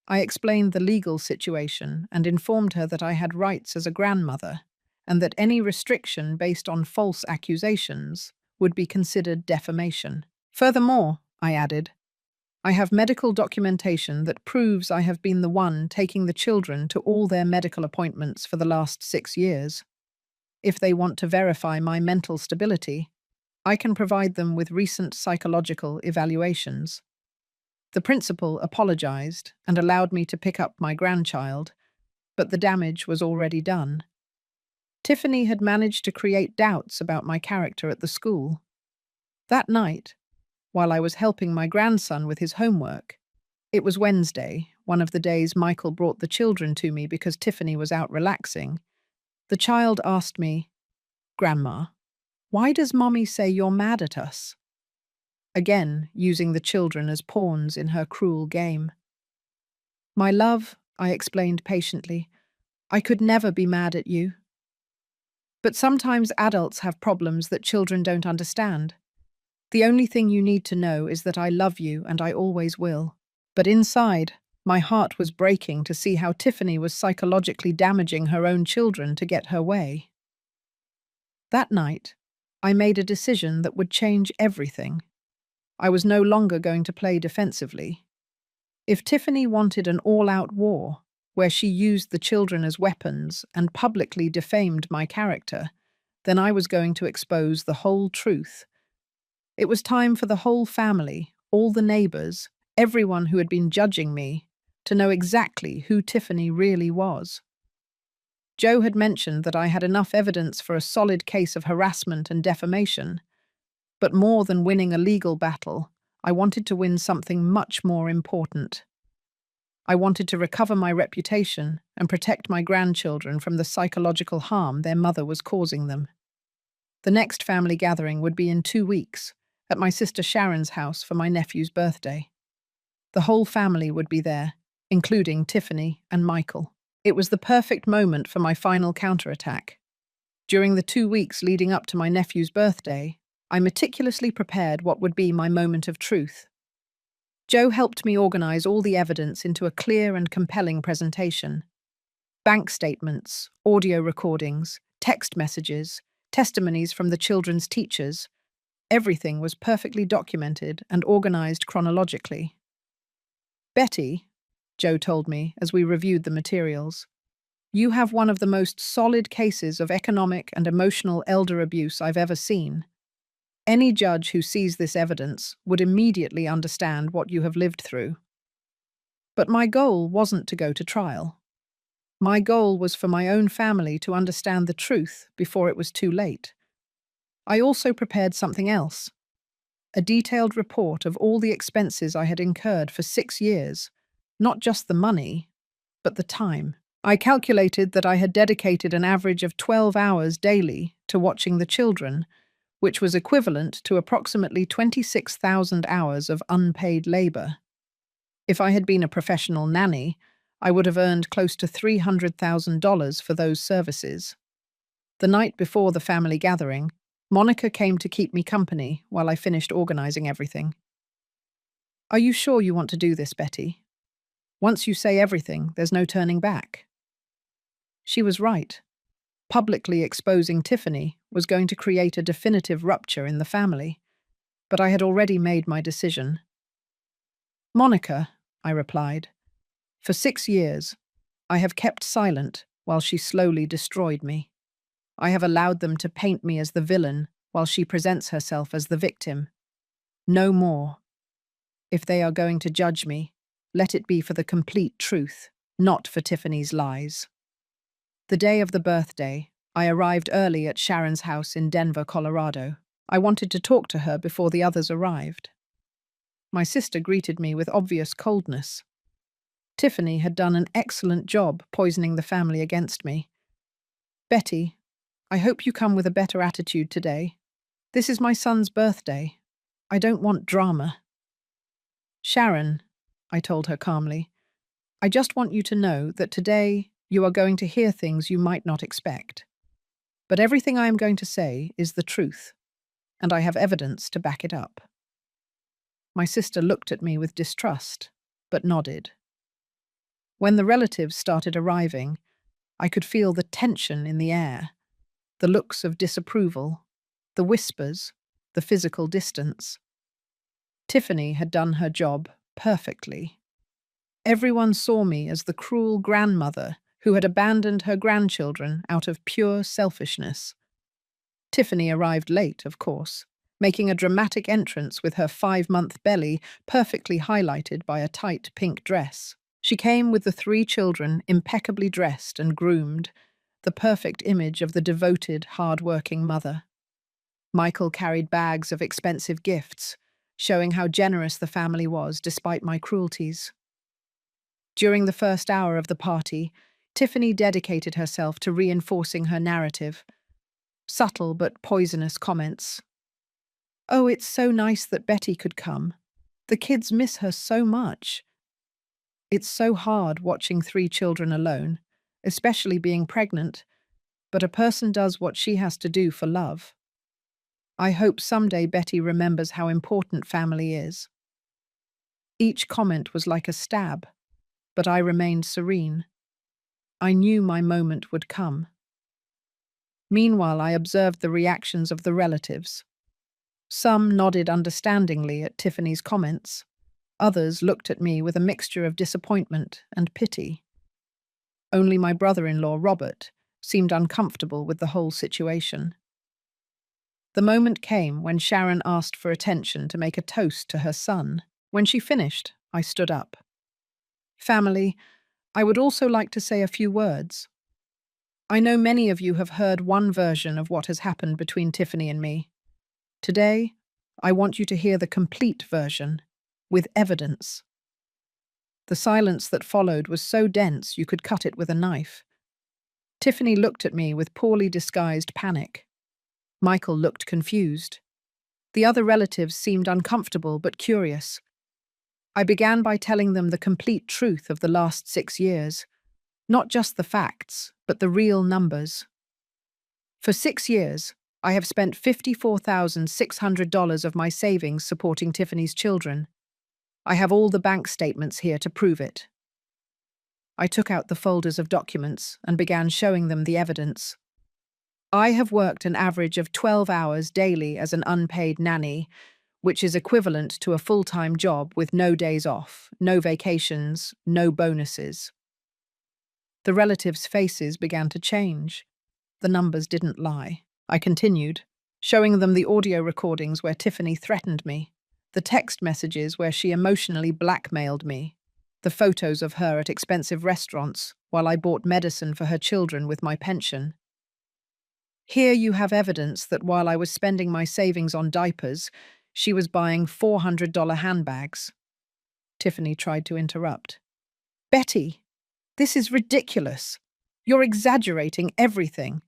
I explained the legal situation and informed her that I had rights as a grandmother and that any restriction based on false accusations would be considered defamation. Furthermore, I added, I have medical documentation that proves I have been the one taking the children to all their medical appointments for the last 6 years. If they want to verify my mental stability, I can provide them with recent psychological evaluations. The principal apologized and allowed me to pick up my grandchild, but the damage was already done. Tiffany had managed to create doubts about my character at the school. That night, while I was helping my grandson with his homework, it was Wednesday, one of the days Michael brought the children to me because Tiffany was out relaxing, the child asked me, "Grandma, why does Mommy say you're mad at us?" Again, using the children as pawns in her cruel game. "My love," I explained patiently, I could never be mad at you. But sometimes adults have problems that children don't understand. The only thing you need to know is that I love you and I always will. But inside, my heart was breaking to see how Tiffany was psychologically damaging her own children to get her way. That night, I made a decision that would change everything. I was no longer going to play defensively. If Tiffany wanted an all-out war, where she used the children as weapons and publicly defamed my character, then I was going to expose the whole truth. It was time for the whole family, all the neighbors, everyone who had been judging me, to know exactly who Tiffany really was. Joe had mentioned that I had enough evidence for a solid case of harassment and defamation, but more than winning a legal battle, I wanted to win something much more important. I wanted to recover my reputation and protect my grandchildren from the psychological harm their mother was causing them. The next family gathering would be in 2 weeks, at my sister Sharon's house for my nephew's birthday. The whole family would be there, including Tiffany and Michael. It was the perfect moment for my final counterattack. During the 2 weeks leading up to my nephew's birthday, I meticulously prepared what would be my moment of truth. Joe helped me organize all the evidence into a clear and compelling presentation. Bank statements, audio recordings, text messages, testimonies from the children's teachers. Everything was perfectly documented and organized chronologically. Betty, Joe told me as we reviewed the materials, you have one of the most solid cases of economic and emotional elder abuse I've ever seen. Any judge who sees this evidence would immediately understand what you have lived through. But my goal wasn't to go to trial. My goal was for my own family to understand the truth before it was too late. I also prepared something else, a detailed report of all the expenses I had incurred for 6 years, not just the money, but the time. I calculated that I had dedicated an average of 12 hours daily to watching the children, which was equivalent to approximately 26,000 hours of unpaid labor. If I had been a professional nanny, I would have earned close to $300,000 for those services. The night before the family gathering, Monica came to keep me company while I finished organizing everything. Are you sure you want to do this, Betty? Once you say everything, there's no turning back. She was right. Publicly exposing Tiffany was going to create a definitive rupture in the family, but I had already made my decision. Monica, I replied, for 6 years, I have kept silent while she slowly destroyed me. I have allowed them to paint me as the villain while she presents herself as the victim. No more. If they are going to judge me, let it be for the complete truth, not for Tiffany's lies. The day of the birthday, I arrived early at Sharon's house in Denver, Colorado. I wanted to talk to her before the others arrived. My sister greeted me with obvious coldness. Tiffany had done an excellent job poisoning the family against me. Betty, I hope you come with a better attitude today. This is my son's birthday. I don't want drama. Sharon, I told her calmly, I just want you to know that today you are going to hear things you might not expect. But everything I am going to say is the truth, and I have evidence to back it up. My sister looked at me with distrust, but nodded. When the relatives started arriving, I could feel the tension in the air, the looks of disapproval, the whispers, the physical distance. Tiffany had done her job perfectly. Everyone saw me as the cruel grandmother who had abandoned her grandchildren out of pure selfishness. Tiffany arrived late, of course, making a dramatic entrance with her 5-month belly perfectly highlighted by a tight pink dress. She came with the 3 children impeccably dressed and groomed, the perfect image of the devoted, hard-working mother. Michael carried bags of expensive gifts, showing how generous the family was despite my cruelties. During the first hour of the party, Tiffany dedicated herself to reinforcing her narrative. Subtle but poisonous comments. Oh, it's so nice that Betty could come. The kids miss her so much. It's so hard watching 3 children alone. especially being pregnant, but a person does what she has to do for love. I hope someday Betty remembers how important family is. Each comment was like a stab, but I remained serene. I knew my moment would come. Meanwhile, I observed the reactions of the relatives. Some nodded understandingly at Tiffany's comments. Others looked at me with a mixture of disappointment and pity. Only my brother-in-law, Robert, seemed uncomfortable with the whole situation. The moment came when Sharon asked for attention to make a toast to her son. When she finished, I stood up. Family, I would also like to say a few words. I know many of you have heard one version of what has happened between Tiffany and me. Today, I want you to hear the complete version, with evidence. The silence that followed was so dense you could cut it with a knife. Tiffany looked at me with poorly disguised panic. Michael looked confused. The other relatives seemed uncomfortable but curious. I began by telling them the complete truth of the last 6 years. Not just the facts, but the real numbers. For 6 years, I have spent $54,600 of my savings supporting Tiffany's children. I have all the bank statements here to prove it. I took out the folders of documents and began showing them the evidence. I have worked an average of 12 hours daily as an unpaid nanny, which is equivalent to a full-time job with no days off, no vacations, no bonuses. The relatives' faces began to change. The numbers didn't lie. I continued, showing them the audio recordings where Tiffany threatened me, the text messages where she emotionally blackmailed me, the photos of her at expensive restaurants while I bought medicine for her children with my pension. Here you have evidence that while I was spending my savings on diapers, she was buying $400 handbags. Tiffany tried to interrupt. Betty, this is ridiculous. You're exaggerating everything.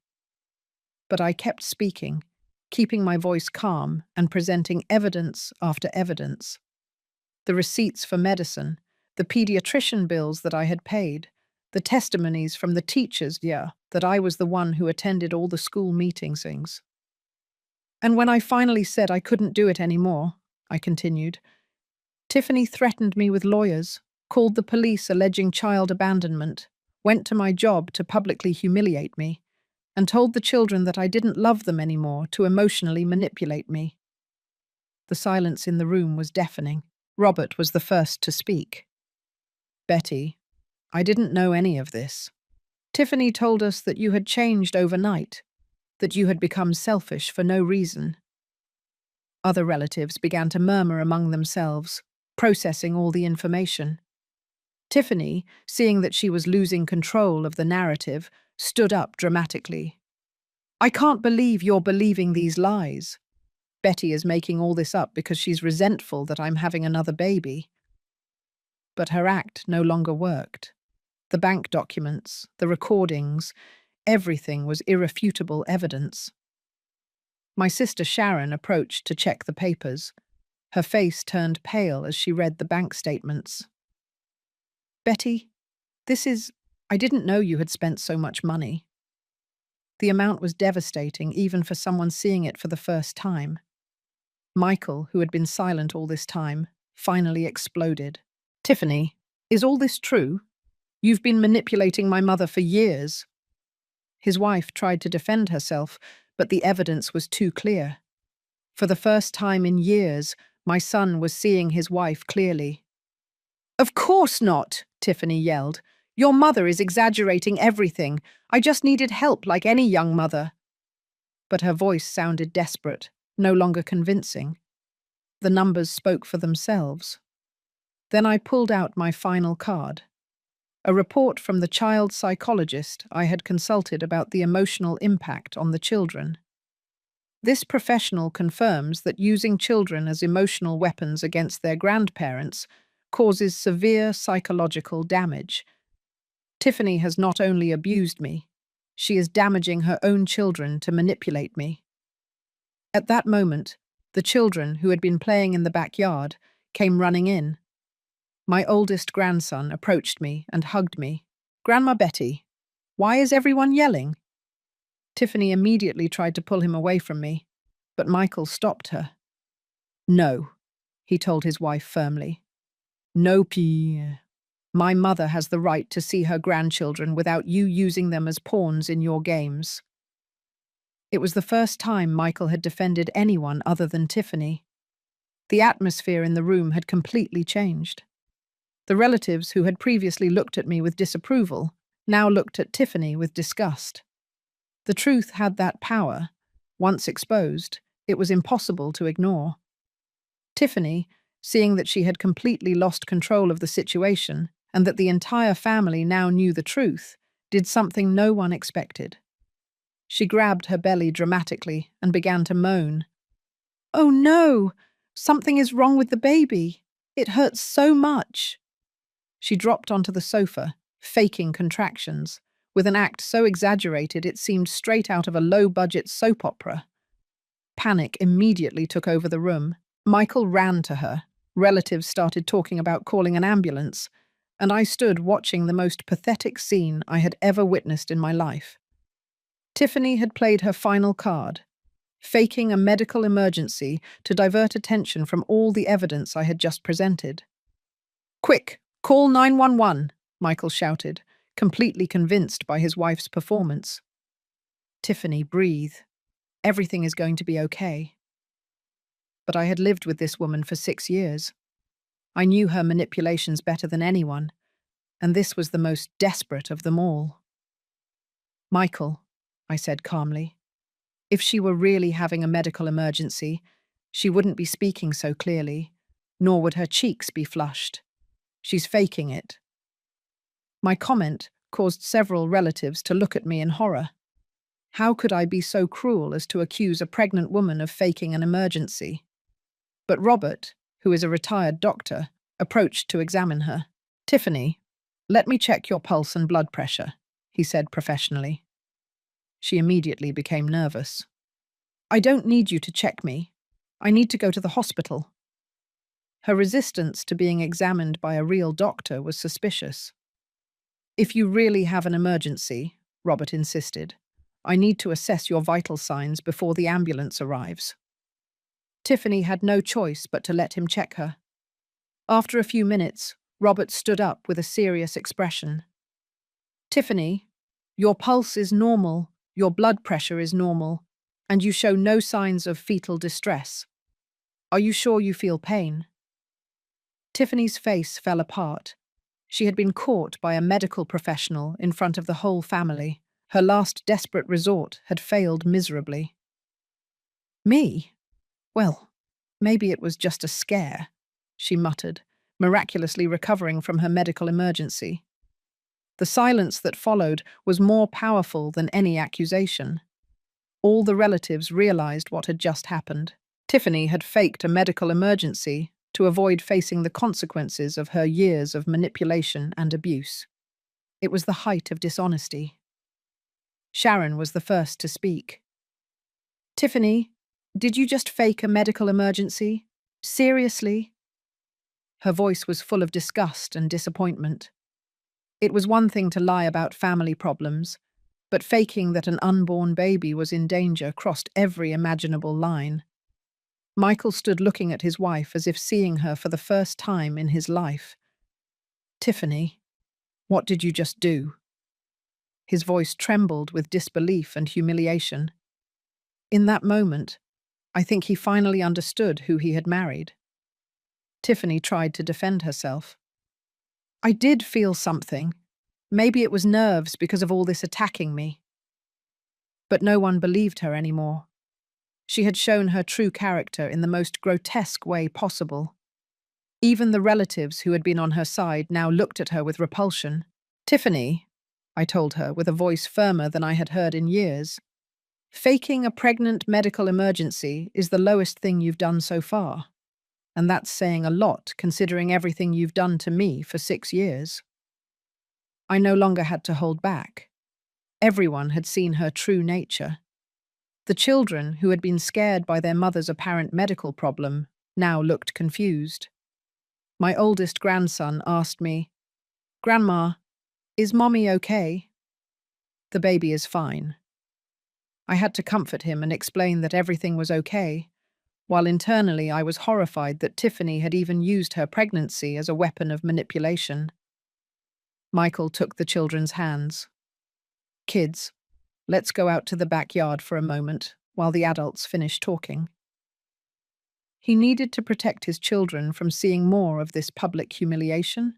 But I kept speaking, keeping my voice calm and presenting evidence after evidence. The receipts for medicine, the pediatrician bills that I had paid, the testimonies from the teachers, that I was the one who attended all the school meetings. And when I finally said I couldn't do it anymore, I continued, Tiffany threatened me with lawyers, called the police alleging child abandonment, went to my job to publicly humiliate me, and told the children that I didn't love them anymore to emotionally manipulate me. The silence in the room was deafening. Robert was the first to speak. Betty, I didn't know any of this. Tiffany told us that you had changed overnight, that you had become selfish for no reason. Other relatives began to murmur among themselves, processing all the information. Tiffany, seeing that she was losing control of the narrative, stood up dramatically. I can't believe you're believing these lies. Betty is making all this up because she's resentful that I'm having another baby. But her act no longer worked. The bank documents, the recordings, everything was irrefutable evidence. My sister Sharon approached to check the papers. Her face turned pale as she read the bank statements. Betty, I didn't know you had spent so much money. The amount was devastating even for someone seeing it for the first time. Michael, who had been silent all this time, finally exploded. Tiffany, is all this true? You've been manipulating my mother for years. His wife tried to defend herself, but the evidence was too clear. For the first time in years, my son was seeing his wife clearly. Of course not, Tiffany yelled. Your mother is exaggerating everything. I just needed help like any young mother. But her voice sounded desperate, no longer convincing. The numbers spoke for themselves. Then I pulled out my final card. A report from the child psychologist I had consulted about the emotional impact on the children. This professional confirms that using children as emotional weapons against their grandparents causes severe psychological damage. Tiffany has not only abused me, she is damaging her own children to manipulate me. At that moment, the children, who had been playing in the backyard, came running in. My oldest grandson approached me and hugged me. Grandma Betty, Why is everyone yelling? Tiffany immediately tried to pull him away from me, but Michael stopped her. No, he told his wife firmly. No, P. My mother has the right to see her grandchildren without you using them as pawns in your games. It was the first time Michael had defended anyone other than Tiffany. The atmosphere in the room had completely changed. The relatives who had previously looked at me with disapproval now looked at Tiffany with disgust. The truth had that power. Once exposed, it was impossible to ignore. Tiffany, seeing that she had completely lost control of the situation and that the entire family now knew the truth, did something no one expected. She grabbed her belly dramatically and began to moan. "Oh no! Something is wrong with the baby. It hurts so much." She dropped onto the sofa, faking contractions, with an act so exaggerated it seemed straight out of a low-budget soap opera. Panic immediately took over the room. Michael ran to her. Relatives started talking about calling an ambulance, and I stood watching the most pathetic scene I had ever witnessed in my life. Tiffany had played her final card, faking a medical emergency to divert attention from all the evidence I had just presented. "Quick, call 911, Michael shouted, completely convinced by his wife's performance. "Tiffany, breathe. Everything is going to be okay." But I had lived with this woman for 6 years. I knew her manipulations better than anyone, and this was the most desperate of them all. "Michael," I said calmly, "if she were really having a medical emergency, she wouldn't be speaking so clearly, nor would her cheeks be flushed. She's faking it." My comment caused several relatives to look at me in horror. How could I be so cruel as to accuse a pregnant woman of faking an emergency? But Robert, who is a retired doctor, approached to examine her. "Tiffany, let me check your pulse and blood pressure," he said professionally. She immediately became nervous. "I don't need you to check me. I need to go to the hospital." Her resistance to being examined by a real doctor was suspicious. "If you really have an emergency," Robert insisted, "I need to assess your vital signs before the ambulance arrives." Tiffany had no choice but to let him check her. After a few minutes, Robert stood up with a serious expression. "Tiffany, your pulse is normal, your blood pressure is normal, and you show no signs of fetal distress. Are you sure you feel pain?" Tiffany's face fell apart. She had been caught by a medical professional in front of the whole family. Her last desperate resort had failed miserably. "Me? Well, maybe it was just a scare," she muttered, miraculously recovering from her medical emergency. The silence that followed was more powerful than any accusation. All the relatives realized what had just happened. Tiffany had faked a medical emergency to avoid facing the consequences of her years of manipulation and abuse. It was the height of dishonesty. Sharon was the first to speak. "Tiffany, did you just fake a medical emergency? Seriously?" Her voice was full of disgust and disappointment. It was one thing to lie about family problems, but faking that an unborn baby was in danger crossed every imaginable line. Michael stood looking at his wife as if seeing her for the first time in his life. "Tiffany, what did you just do?" His voice trembled with disbelief and humiliation. In that moment, I think he finally understood who he had married. Tiffany tried to defend herself. "I did feel something. Maybe it was nerves because of all this attacking me." But no one believed her anymore. She had shown her true character in the most grotesque way possible. Even the relatives who had been on her side now looked at her with repulsion. "Tiffany," I told her with a voice firmer than I had heard in years, "faking a pregnant medical emergency is the lowest thing you've done so far. And that's saying a lot considering everything you've done to me for 6 years." I no longer had to hold back. Everyone had seen her true nature. The children, who had been scared by their mother's apparent medical problem, now looked confused. My oldest grandson asked me, "Grandma, is Mommy okay?" The baby is fine. I had to comfort him and explain that everything was okay, while internally I was horrified that Tiffany had even used her pregnancy as a weapon of manipulation. Michael took the children's hands. Kids, let's go out to the backyard for a moment while the adults finish talking. He needed to protect his children from seeing more of this public humiliation.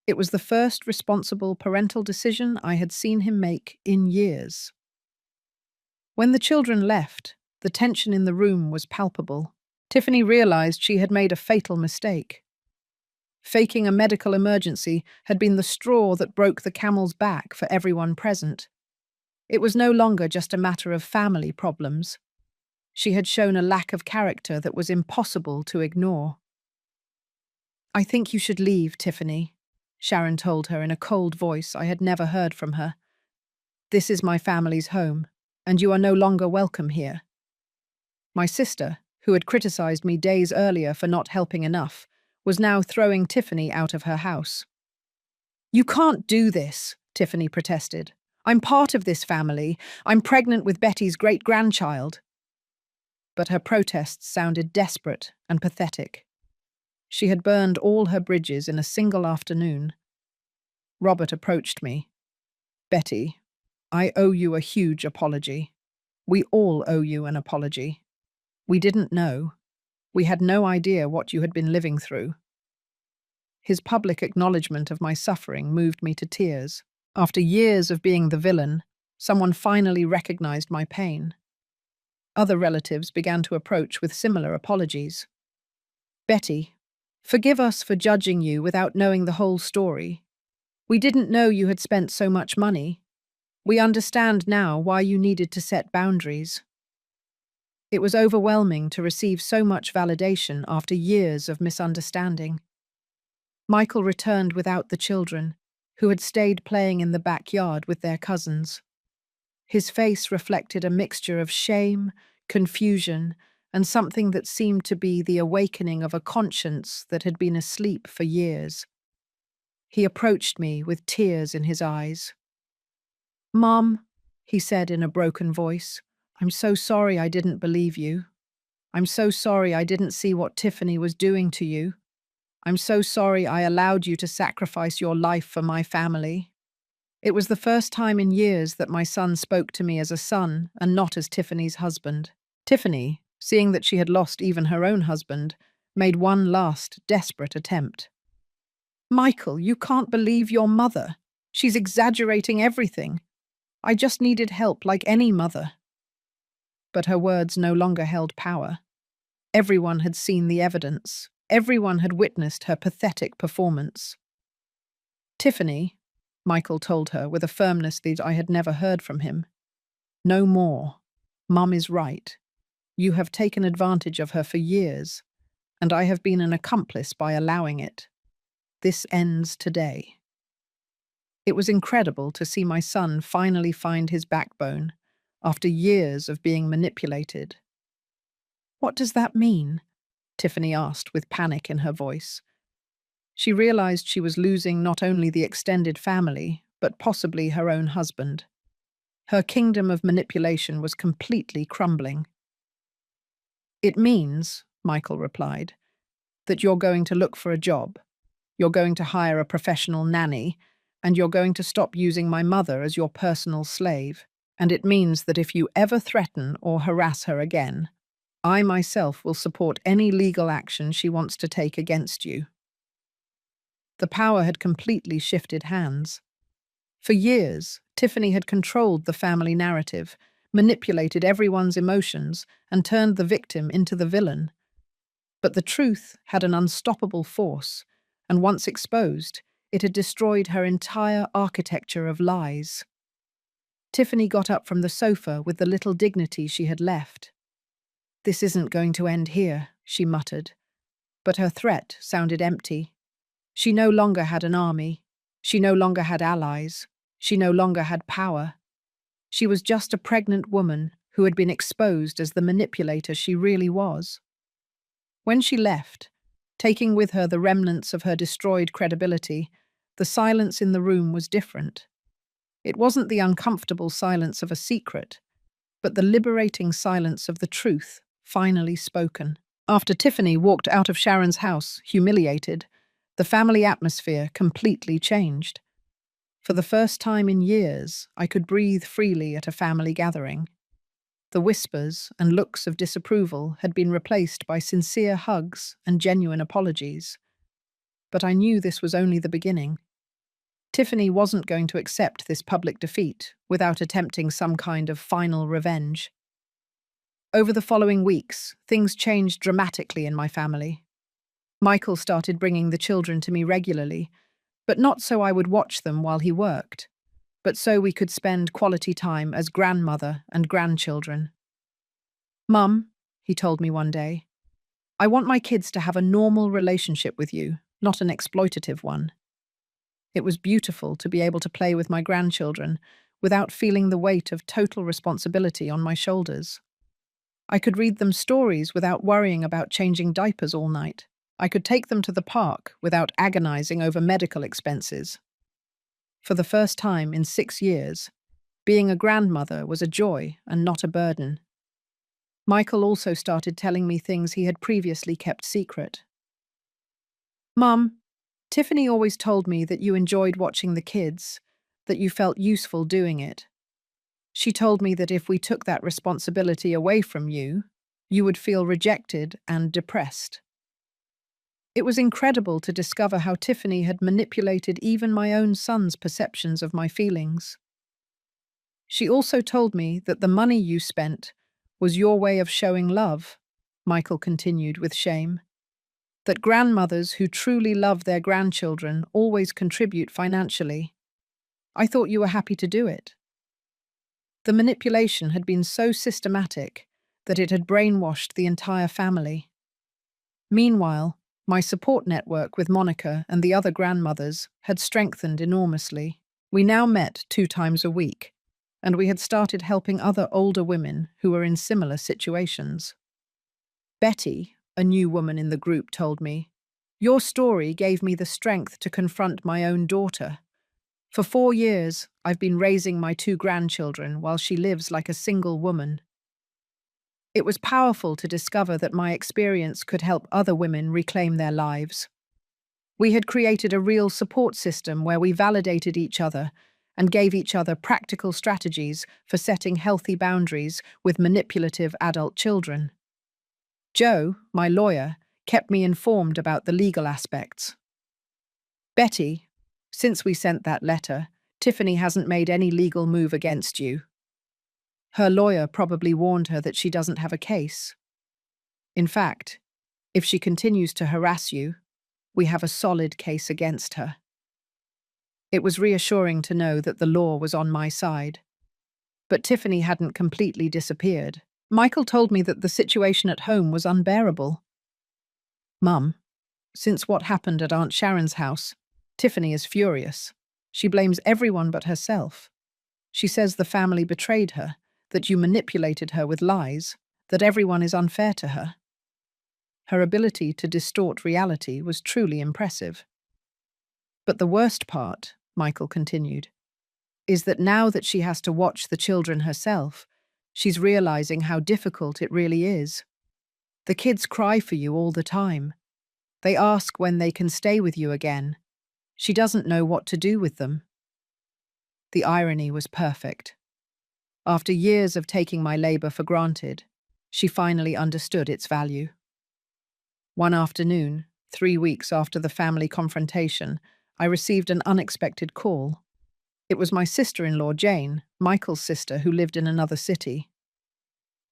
It was the first responsible parental decision I had seen him make in years. When the children left, the tension in the room was palpable. Tiffany realized she had made a fatal mistake. Faking a medical emergency had been the straw that broke the camel's back for everyone present. It was no longer just a matter of family problems. She had shown a lack of character that was impossible to ignore. "I think you should leave, Tiffany," Sharon told her in a cold voice I had never heard from her. "This is my family's home, and you are no longer welcome here." My sister, who had criticized me days earlier for not helping enough, was now throwing Tiffany out of her house. "You can't do this," Tiffany protested. "I'm part of this family. I'm pregnant with Betty's great-grandchild." But her protests sounded desperate and pathetic. She had burned all her bridges in a single afternoon. Robert approached me. "Betty, I owe you a huge apology. We all owe you an apology. We didn't know. We had no idea what you had been living through." His public acknowledgement of my suffering moved me to tears. After years of being the villain, someone finally recognized my pain. Other relatives began to approach with similar apologies. "Betty, forgive us for judging you without knowing the whole story. We didn't know you had spent so much money. We understand now why you needed to set boundaries." It was overwhelming to receive so much validation after years of misunderstanding. Michael returned without the children, who had stayed playing in the backyard with their cousins. His face reflected a mixture of shame, confusion, and something that seemed to be the awakening of a conscience that had been asleep for years. He approached me with tears in his eyes. "Mom," he said in a broken voice, "I'm so sorry I didn't believe you. I'm so sorry I didn't see what Tiffany was doing to you. I'm so sorry I allowed you to sacrifice your life for my family." It was the first time in years that my son spoke to me as a son and not as Tiffany's husband. Tiffany, seeing that she had lost even her own husband, made one last desperate attempt. "Michael, you can't believe your mother. She's exaggerating everything. I just needed help like any mother." But her words no longer held power. Everyone had seen the evidence. Everyone had witnessed her pathetic performance. "Tiffany," Michael told her with a firmness that I had never heard from him, "no more. Mum is right. You have taken advantage of her for years, and I have been an accomplice by allowing it. This ends today." It was incredible to see my son finally find his backbone after years of being manipulated. "What does that mean?" Tiffany asked with panic in her voice. She realized she was losing not only the extended family, but possibly her own husband. Her kingdom of manipulation was completely crumbling. "It means," Michael replied, "that you're going to look for a job, you're going to hire a professional nanny, and you're going to stop using my mother as your personal slave. And it means that if you ever threaten or harass her again, I myself will support any legal action she wants to take against you." The power had completely shifted hands. For years, Tiffany had controlled the family narrative, manipulated everyone's emotions, and turned the victim into the villain. But the truth had an unstoppable force, and once exposed, it had destroyed her entire architecture of lies. Tiffany got up from the sofa with the little dignity she had left. "This isn't going to end here," she muttered. But her threat sounded empty. She no longer had an army. She no longer had allies. She no longer had power. She was just a pregnant woman who had been exposed as the manipulator she really was. When she left, taking with her the remnants of her destroyed credibility, the silence in the room was different. It wasn't the uncomfortable silence of a secret, but the liberating silence of the truth, finally spoken. After Tiffany walked out of Sharon's house, humiliated, the family atmosphere completely changed. For the first time in years, I could breathe freely at a family gathering. The whispers and looks of disapproval had been replaced by sincere hugs and genuine apologies. But I knew this was only the beginning. Tiffany wasn't going to accept this public defeat without attempting some kind of final revenge. Over the following weeks, things changed dramatically in my family. Michael started bringing the children to me regularly, but not so I would watch them while he worked, but so we could spend quality time as grandmother and grandchildren. "Mum," he told me one day, "I want my kids to have a normal relationship with you, not an exploitative one." It was beautiful to be able to play with my grandchildren without feeling the weight of total responsibility on my shoulders. I could read them stories without worrying about changing diapers all night. I could take them to the park without agonizing over medical expenses. For the first time in 6 years, being a grandmother was a joy and not a burden. Michael also started telling me things he had previously kept secret. "Mum, Tiffany always told me that you enjoyed watching the kids, that you felt useful doing it. She told me that if we took that responsibility away from you, you would feel rejected and depressed." It was incredible to discover how Tiffany had manipulated even my own son's perceptions of my feelings. "She also told me that the money you spent was your way of showing love," Michael continued with shame. "That grandmothers who truly love their grandchildren always contribute financially. I thought you were happy to do it." The manipulation had been so systematic that it had brainwashed the entire family. Meanwhile, my support network with Monica and the other grandmothers had strengthened enormously. We now met 2 times a week, and we had started helping other older women who were in similar situations. Betty, a new woman in the group, told me, "Your story gave me the strength to confront my own daughter. For 4 years, I've been raising my 2 grandchildren while she lives like a single woman." It was powerful to discover that my experience could help other women reclaim their lives. We had created a real support system where we validated each other and gave each other practical strategies for setting healthy boundaries with manipulative adult children. Joe, my lawyer, kept me informed about the legal aspects. "Betty, since we sent that letter, Tiffany hasn't made any legal move against you. Her lawyer probably warned her that she doesn't have a case. In fact, if she continues to harass you, we have a solid case against her." It was reassuring to know that the law was on my side. But Tiffany hadn't completely disappeared. Michael told me that the situation at home was unbearable. "Mum, since what happened at Aunt Sharon's house, Tiffany is furious. She blames everyone but herself. She says the family betrayed her, that you manipulated her with lies, that everyone is unfair to her." Her ability to distort reality was truly impressive. "But the worst part," Michael continued, "is that now that she has to watch the children herself, she's realizing how difficult it really is. The kids cry for you all the time. They ask when they can stay with you again. She doesn't know what to do with them." The irony was perfect. After years of taking my labor for granted, she finally understood its value. One afternoon, 3 weeks after the family confrontation, I received an unexpected call. It was my sister-in-law, Jane, Michael's sister, who lived in another city.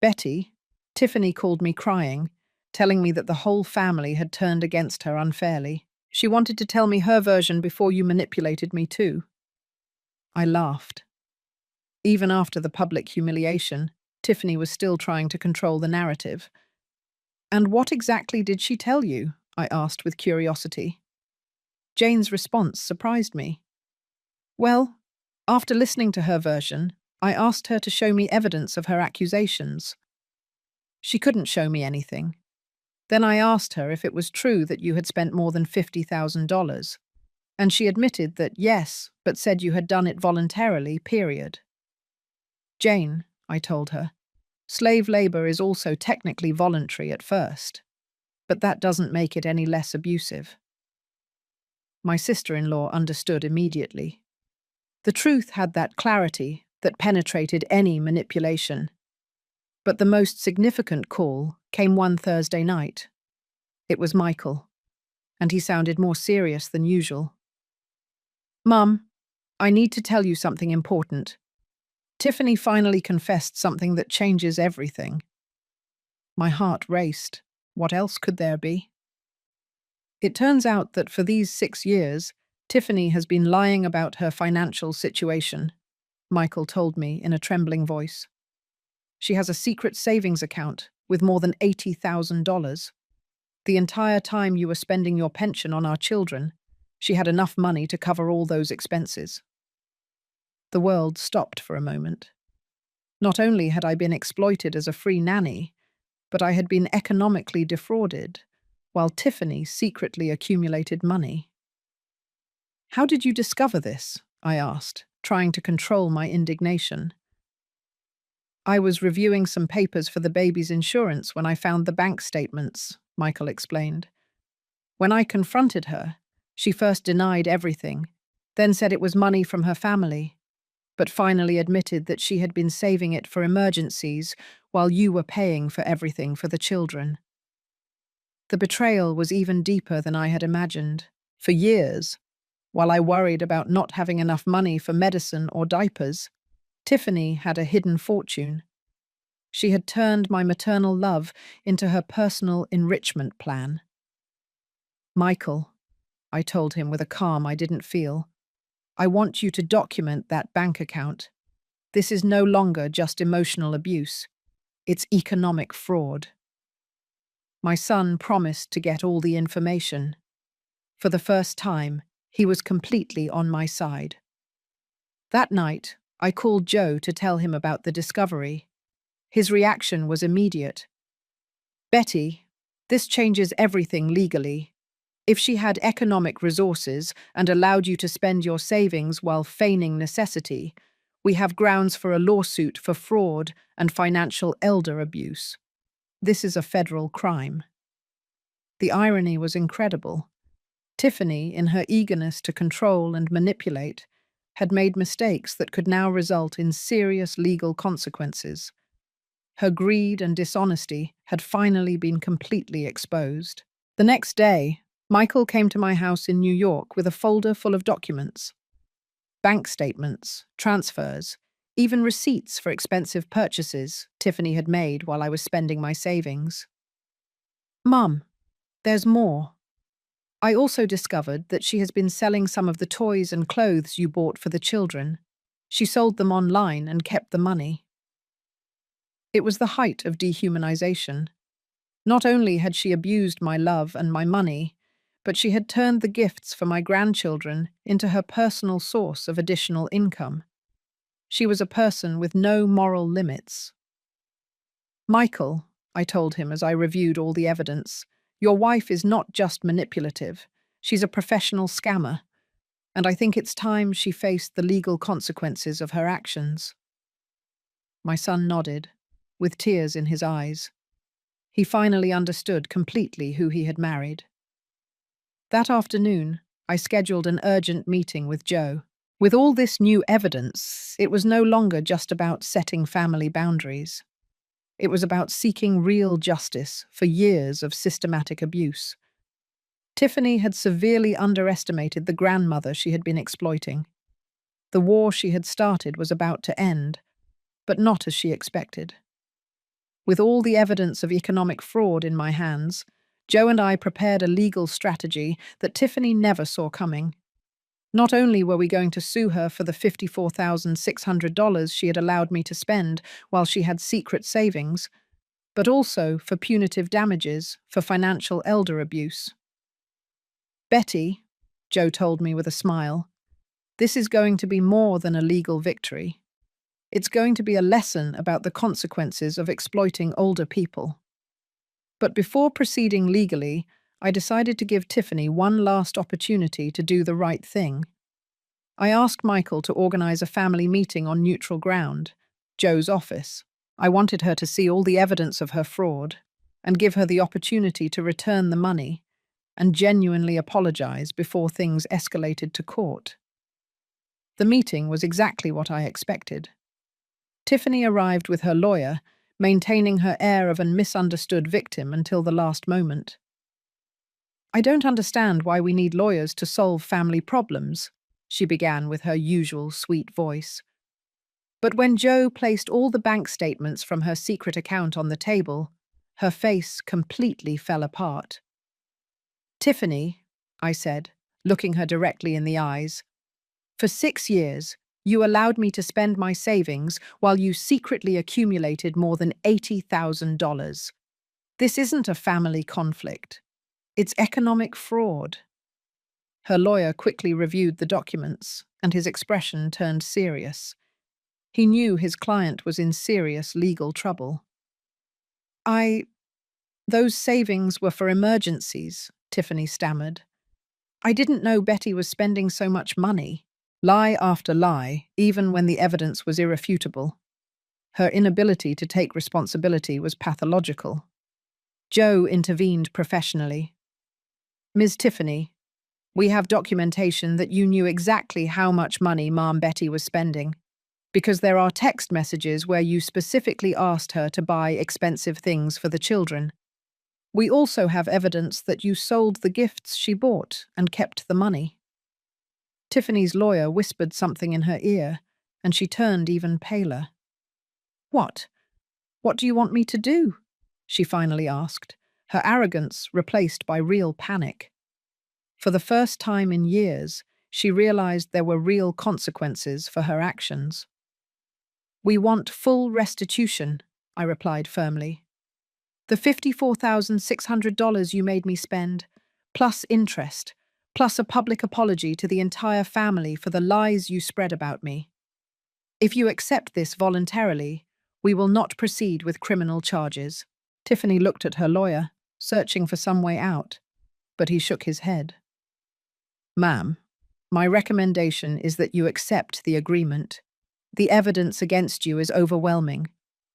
"Betty," Tiffany called me crying, telling me that the whole family had turned against her unfairly. She wanted to tell me her version before you manipulated me too. I laughed. Even after the public humiliation, Tiffany was still trying to control the narrative. "And what exactly did she tell you?" I asked with curiosity. Jane's response surprised me. "Well, after listening to her version, I asked her to show me evidence of her accusations. She couldn't show me anything. Then I asked her if it was true that you had spent more than $50,000. And she admitted that yes, but said you had done it voluntarily, period. Jane, I told her, slave labor is also technically voluntary at first, but that doesn't make it any less abusive. My sister-in-law understood immediately. The truth had that clarity that penetrated any manipulation. But the most significant call came one Thursday night. It was Michael, and he sounded more serious than usual. "Mum, I need to tell you something important. Tiffany finally confessed something that changes everything." My heart raced. What else could there be? It turns out that for these 6 years, Tiffany has been lying about her financial situation, Michael told me in a trembling voice. She has a secret savings account with more than $80,000. The entire time you were spending your pension on our children, she had enough money to cover all those expenses. The world stopped for a moment. Not only had I been exploited as a free nanny, but I had been economically defrauded, while Tiffany secretly accumulated money. "How did you discover this?" I asked, trying to control my indignation. "I was reviewing some papers for the baby's insurance when I found the bank statements," Michael explained. "When I confronted her, she first denied everything, then said it was money from her family, but finally admitted that she had been saving it for emergencies while you were paying for everything for the children." The betrayal was even deeper than I had imagined. For years, while I worried about not having enough money for medicine or diapers, Tiffany had a hidden fortune. She had turned my maternal love into her personal enrichment plan. "Michael," I told him with a calm I didn't feel, "I want you to document that bank account. This is no longer just emotional abuse. It's economic fraud." My son promised to get all the information. For the first time, he was completely on my side. That night, I called Joe to tell him about the discovery. His reaction was immediate. "Betty, this changes everything legally. If she had economic resources and allowed you to spend your savings while feigning necessity, we have grounds for a lawsuit for fraud and financial elder abuse. This is a federal crime." The irony was incredible. Tiffany, in her eagerness to control and manipulate, had made mistakes that could now result in serious legal consequences. Her greed and dishonesty had finally been completely exposed. The next day, Michael came to my house in New York with a folder full of documents. Bank statements, transfers, even receipts for expensive purchases Tiffany had made while I was spending my savings. "Mum, there's more. I also discovered that she has been selling some of the toys and clothes you bought for the children. She sold them online and kept the money." It was the height of dehumanization. Not only had she abused my love and my money, but she had turned the gifts for my grandchildren into her personal source of additional income. She was a person with no moral limits. "Michael," I told him as I reviewed all the evidence, "your wife is not just manipulative. She's a professional scammer, and I think it's time she faced the legal consequences of her actions." My son nodded, with tears in his eyes. He finally understood completely who he had married. That afternoon, I scheduled an urgent meeting with Joe. With all this new evidence, it was no longer just about setting family boundaries. It was about seeking real justice for years of systematic abuse. Tiffany had severely underestimated the grandmother she had been exploiting. The war she had started was about to end, but not as she expected. With all the evidence of economic fraud in my hands, Joe and I prepared a legal strategy that Tiffany never saw coming. Not only were we going to sue her for the $54,600 she had allowed me to spend while she had secret savings, but also for punitive damages for financial elder abuse. "Betty," Joe told me with a smile, "this is going to be more than a legal victory. It's going to be a lesson about the consequences of exploiting older people." But before proceeding legally, I decided to give Tiffany one last opportunity to do the right thing. I asked Michael to organize a family meeting on neutral ground, Joe's office. I wanted her to see all the evidence of her fraud and give her the opportunity to return the money and genuinely apologize before things escalated to court. The meeting was exactly what I expected. Tiffany arrived with her lawyer, maintaining her air of a misunderstood victim until the last moment. "I don't understand why we need lawyers to solve family problems," she began with her usual sweet voice. But when Joe placed all the bank statements from her secret account on the table, her face completely fell apart. "Tiffany," I said, looking her directly in the eyes, "for 6 years, you allowed me to spend my savings while you secretly accumulated more than $80,000. This isn't a family conflict. It's economic fraud." Her lawyer quickly reviewed the documents, and his expression turned serious. He knew his client was in serious legal trouble. Those savings were for emergencies," Tiffany stammered. "I didn't know Betty was spending so much money." Lie after lie, even when the evidence was irrefutable. Her inability to take responsibility was pathological. Joe intervened professionally. "Ms. Tiffany, we have documentation that you knew exactly how much money Mom Betty was spending, because there are text messages where you specifically asked her to buy expensive things for the children. We also have evidence that you sold the gifts she bought and kept the money." Tiffany's lawyer whispered something in her ear, and she turned even paler. "What? What do you want me to do?" she finally asked, her arrogance replaced by real panic. For the first time in years, she realized there were real consequences for her actions. "We want full restitution," I replied firmly. "The $54,600 you made me spend, plus interest, plus a public apology to the entire family for the lies you spread about me. If you accept this voluntarily, we will not proceed with criminal charges." Tiffany looked at her lawyer, searching for some way out, but he shook his head. "Ma'am, my recommendation is that you accept the agreement. The evidence against you is overwhelming,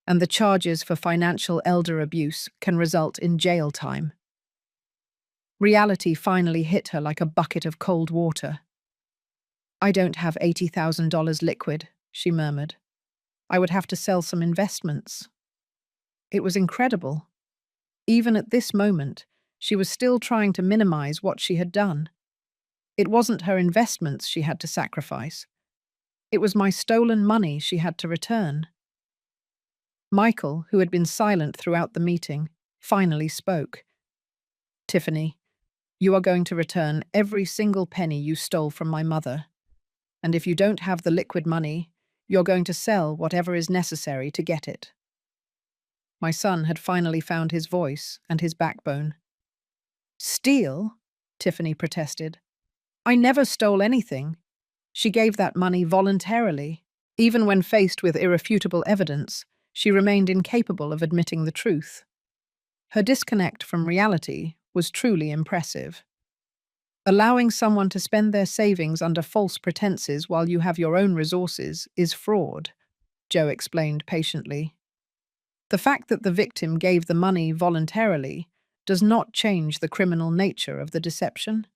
and the charges for financial elder abuse can result in jail time." Reality finally hit her like a bucket of cold water. "I don't have $80,000 liquid," she murmured. "I would have to sell some investments." It was incredible. Even at this moment, she was still trying to minimize what she had done. It wasn't her investments she had to sacrifice. It was my stolen money she had to return. Michael, who had been silent throughout the meeting, finally spoke. "Tiffany, you are going to return every single penny you stole from my mother. And if you don't have the liquid money, you're going to sell whatever is necessary to get it." My son had finally found his voice and his backbone. "Steal?" Tiffany protested. "I never stole anything. She gave that money voluntarily." Even when faced with irrefutable evidence, she remained incapable of admitting the truth. Her disconnect from reality was truly impressive. Allowing someone to spend their savings under false pretenses while you have your own resources is fraud, Joe explained patiently. The fact that the victim gave the money voluntarily does not change the criminal nature of the deception.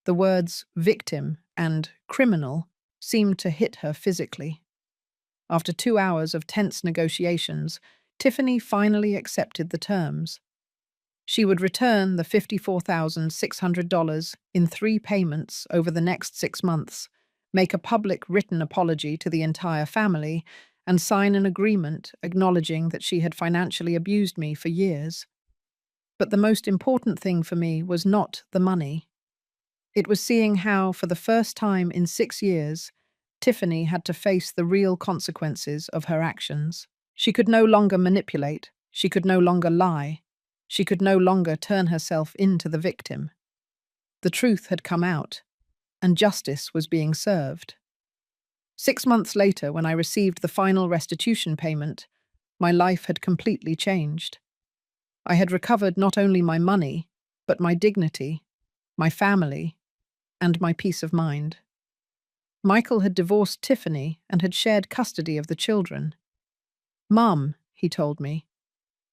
The words victim and criminal seemed to hit her physically. After 2 hours of tense negotiations, Tiffany finally accepted the terms. She would return the $54,600 in 3 payments over the next 6 months, make a public written apology to the entire family, and sign an agreement acknowledging that she had financially abused me for years. But the most important thing for me was not the money. It was seeing how, for the first time in 6 years, Tiffany had to face the real consequences of her actions. She could no longer manipulate. She could no longer lie. She could no longer turn herself into the victim. The truth had come out, and justice was being served. 6 months later, when I received the final restitution payment, my life had completely changed. I had recovered not only my money, but my dignity, my family, and my peace of mind. Michael had divorced Tiffany and had shared custody of the children. "Mum," he told me,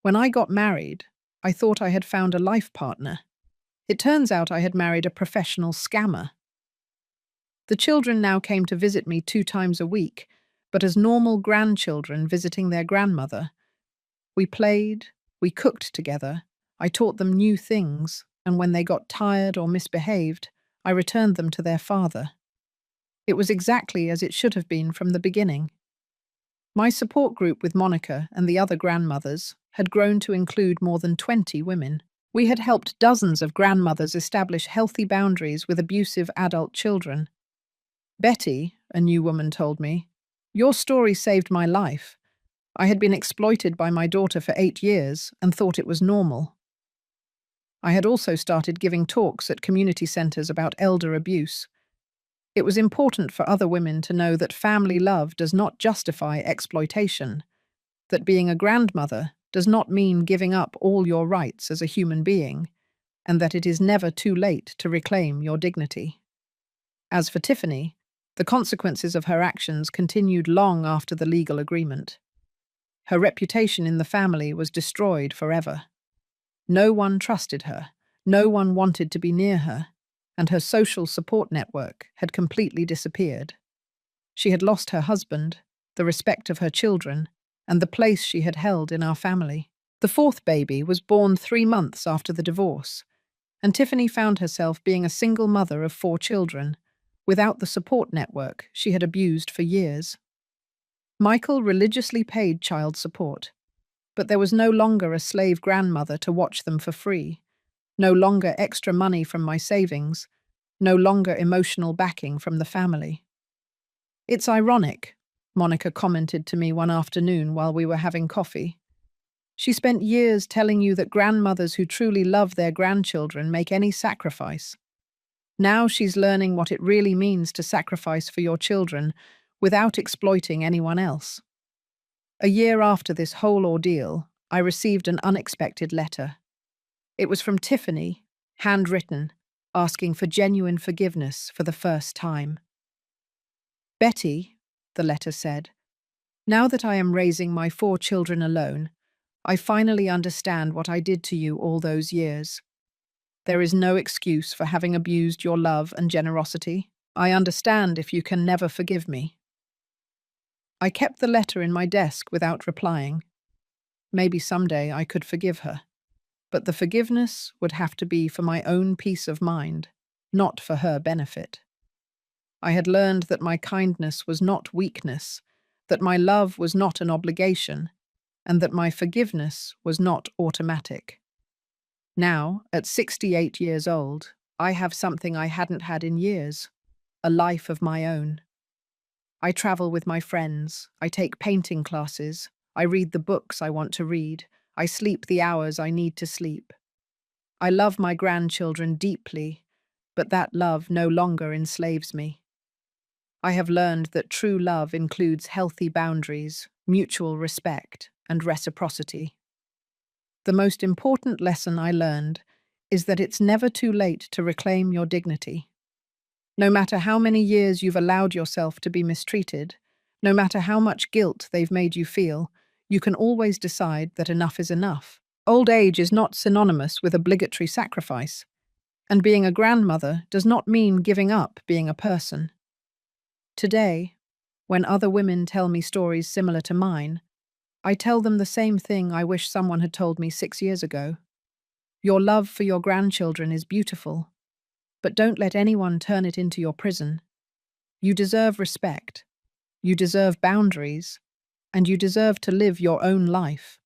"when I got married, I thought I had found a life partner. It turns out I had married a professional scammer." The children now came to visit me 2 times a week, but as normal grandchildren visiting their grandmother. We played, we cooked together, I taught them new things, and when they got tired or misbehaved, I returned them to their father. It was exactly as it should have been from the beginning. My support group with Monica and the other grandmothers had grown to include more than 20 women. We had helped dozens of grandmothers establish healthy boundaries with abusive adult children. "Betty," a new woman told me, "your story saved my life. I had been exploited by my daughter for 8 years and thought it was normal." I had also started giving talks at community centers about elder abuse. It was important for other women to know that family love does not justify exploitation, that being a grandmother does not mean giving up all your rights as a human being, and that it is never too late to reclaim your dignity. As for Tiffany, the consequences of her actions continued long after the legal agreement. Her reputation in the family was destroyed forever. No one trusted her, no one wanted to be near her, and her social support network had completely disappeared. She had lost her husband, the respect of her children, and the place she had held in our family. The fourth baby was born 3 months after the divorce, and Tiffany found herself being a single mother of 4 children, without the support network she had abused for years. Michael religiously paid child support, but there was no longer a slave grandmother to watch them for free, no longer extra money from my savings, no longer emotional backing from the family. "It's ironic," Monica commented to me one afternoon while we were having coffee. "She spent years telling you that grandmothers who truly love their grandchildren make any sacrifice. Now she's learning what it really means to sacrifice for your children without exploiting anyone else." A year after this whole ordeal, I received an unexpected letter. It was from Tiffany, handwritten, asking for genuine forgiveness for the first time. "Betty," the letter said, "now that I am raising my 4 children alone, I finally understand what I did to you all those years. There is no excuse for having abused your love and generosity. I understand if you can never forgive me." I kept the letter in my desk without replying. Maybe someday I could forgive her, but the forgiveness would have to be for my own peace of mind, not for her benefit. I had learned that my kindness was not weakness, that my love was not an obligation, and that my forgiveness was not automatic. Now, at 68 years old, I have something I hadn't had in years, a life of my own. I travel with my friends, I take painting classes, I read the books I want to read, I sleep the hours I need to sleep. I love my grandchildren deeply, but that love no longer enslaves me. I have learned that true love includes healthy boundaries, mutual respect, and reciprocity. The most important lesson I learned is that it's never too late to reclaim your dignity. No matter how many years you've allowed yourself to be mistreated, no matter how much guilt they've made you feel, you can always decide that enough is enough. Old age is not synonymous with obligatory sacrifice, and being a grandmother does not mean giving up being a person. Today, when other women tell me stories similar to mine, I tell them the same thing I wish someone had told me 6 years ago. Your love for your grandchildren is beautiful, but don't let anyone turn it into your prison. You deserve respect, you deserve boundaries, and you deserve to live your own life.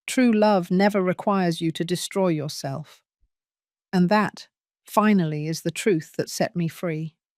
True love never requires you to destroy yourself. And that, finally, is the truth that set me free.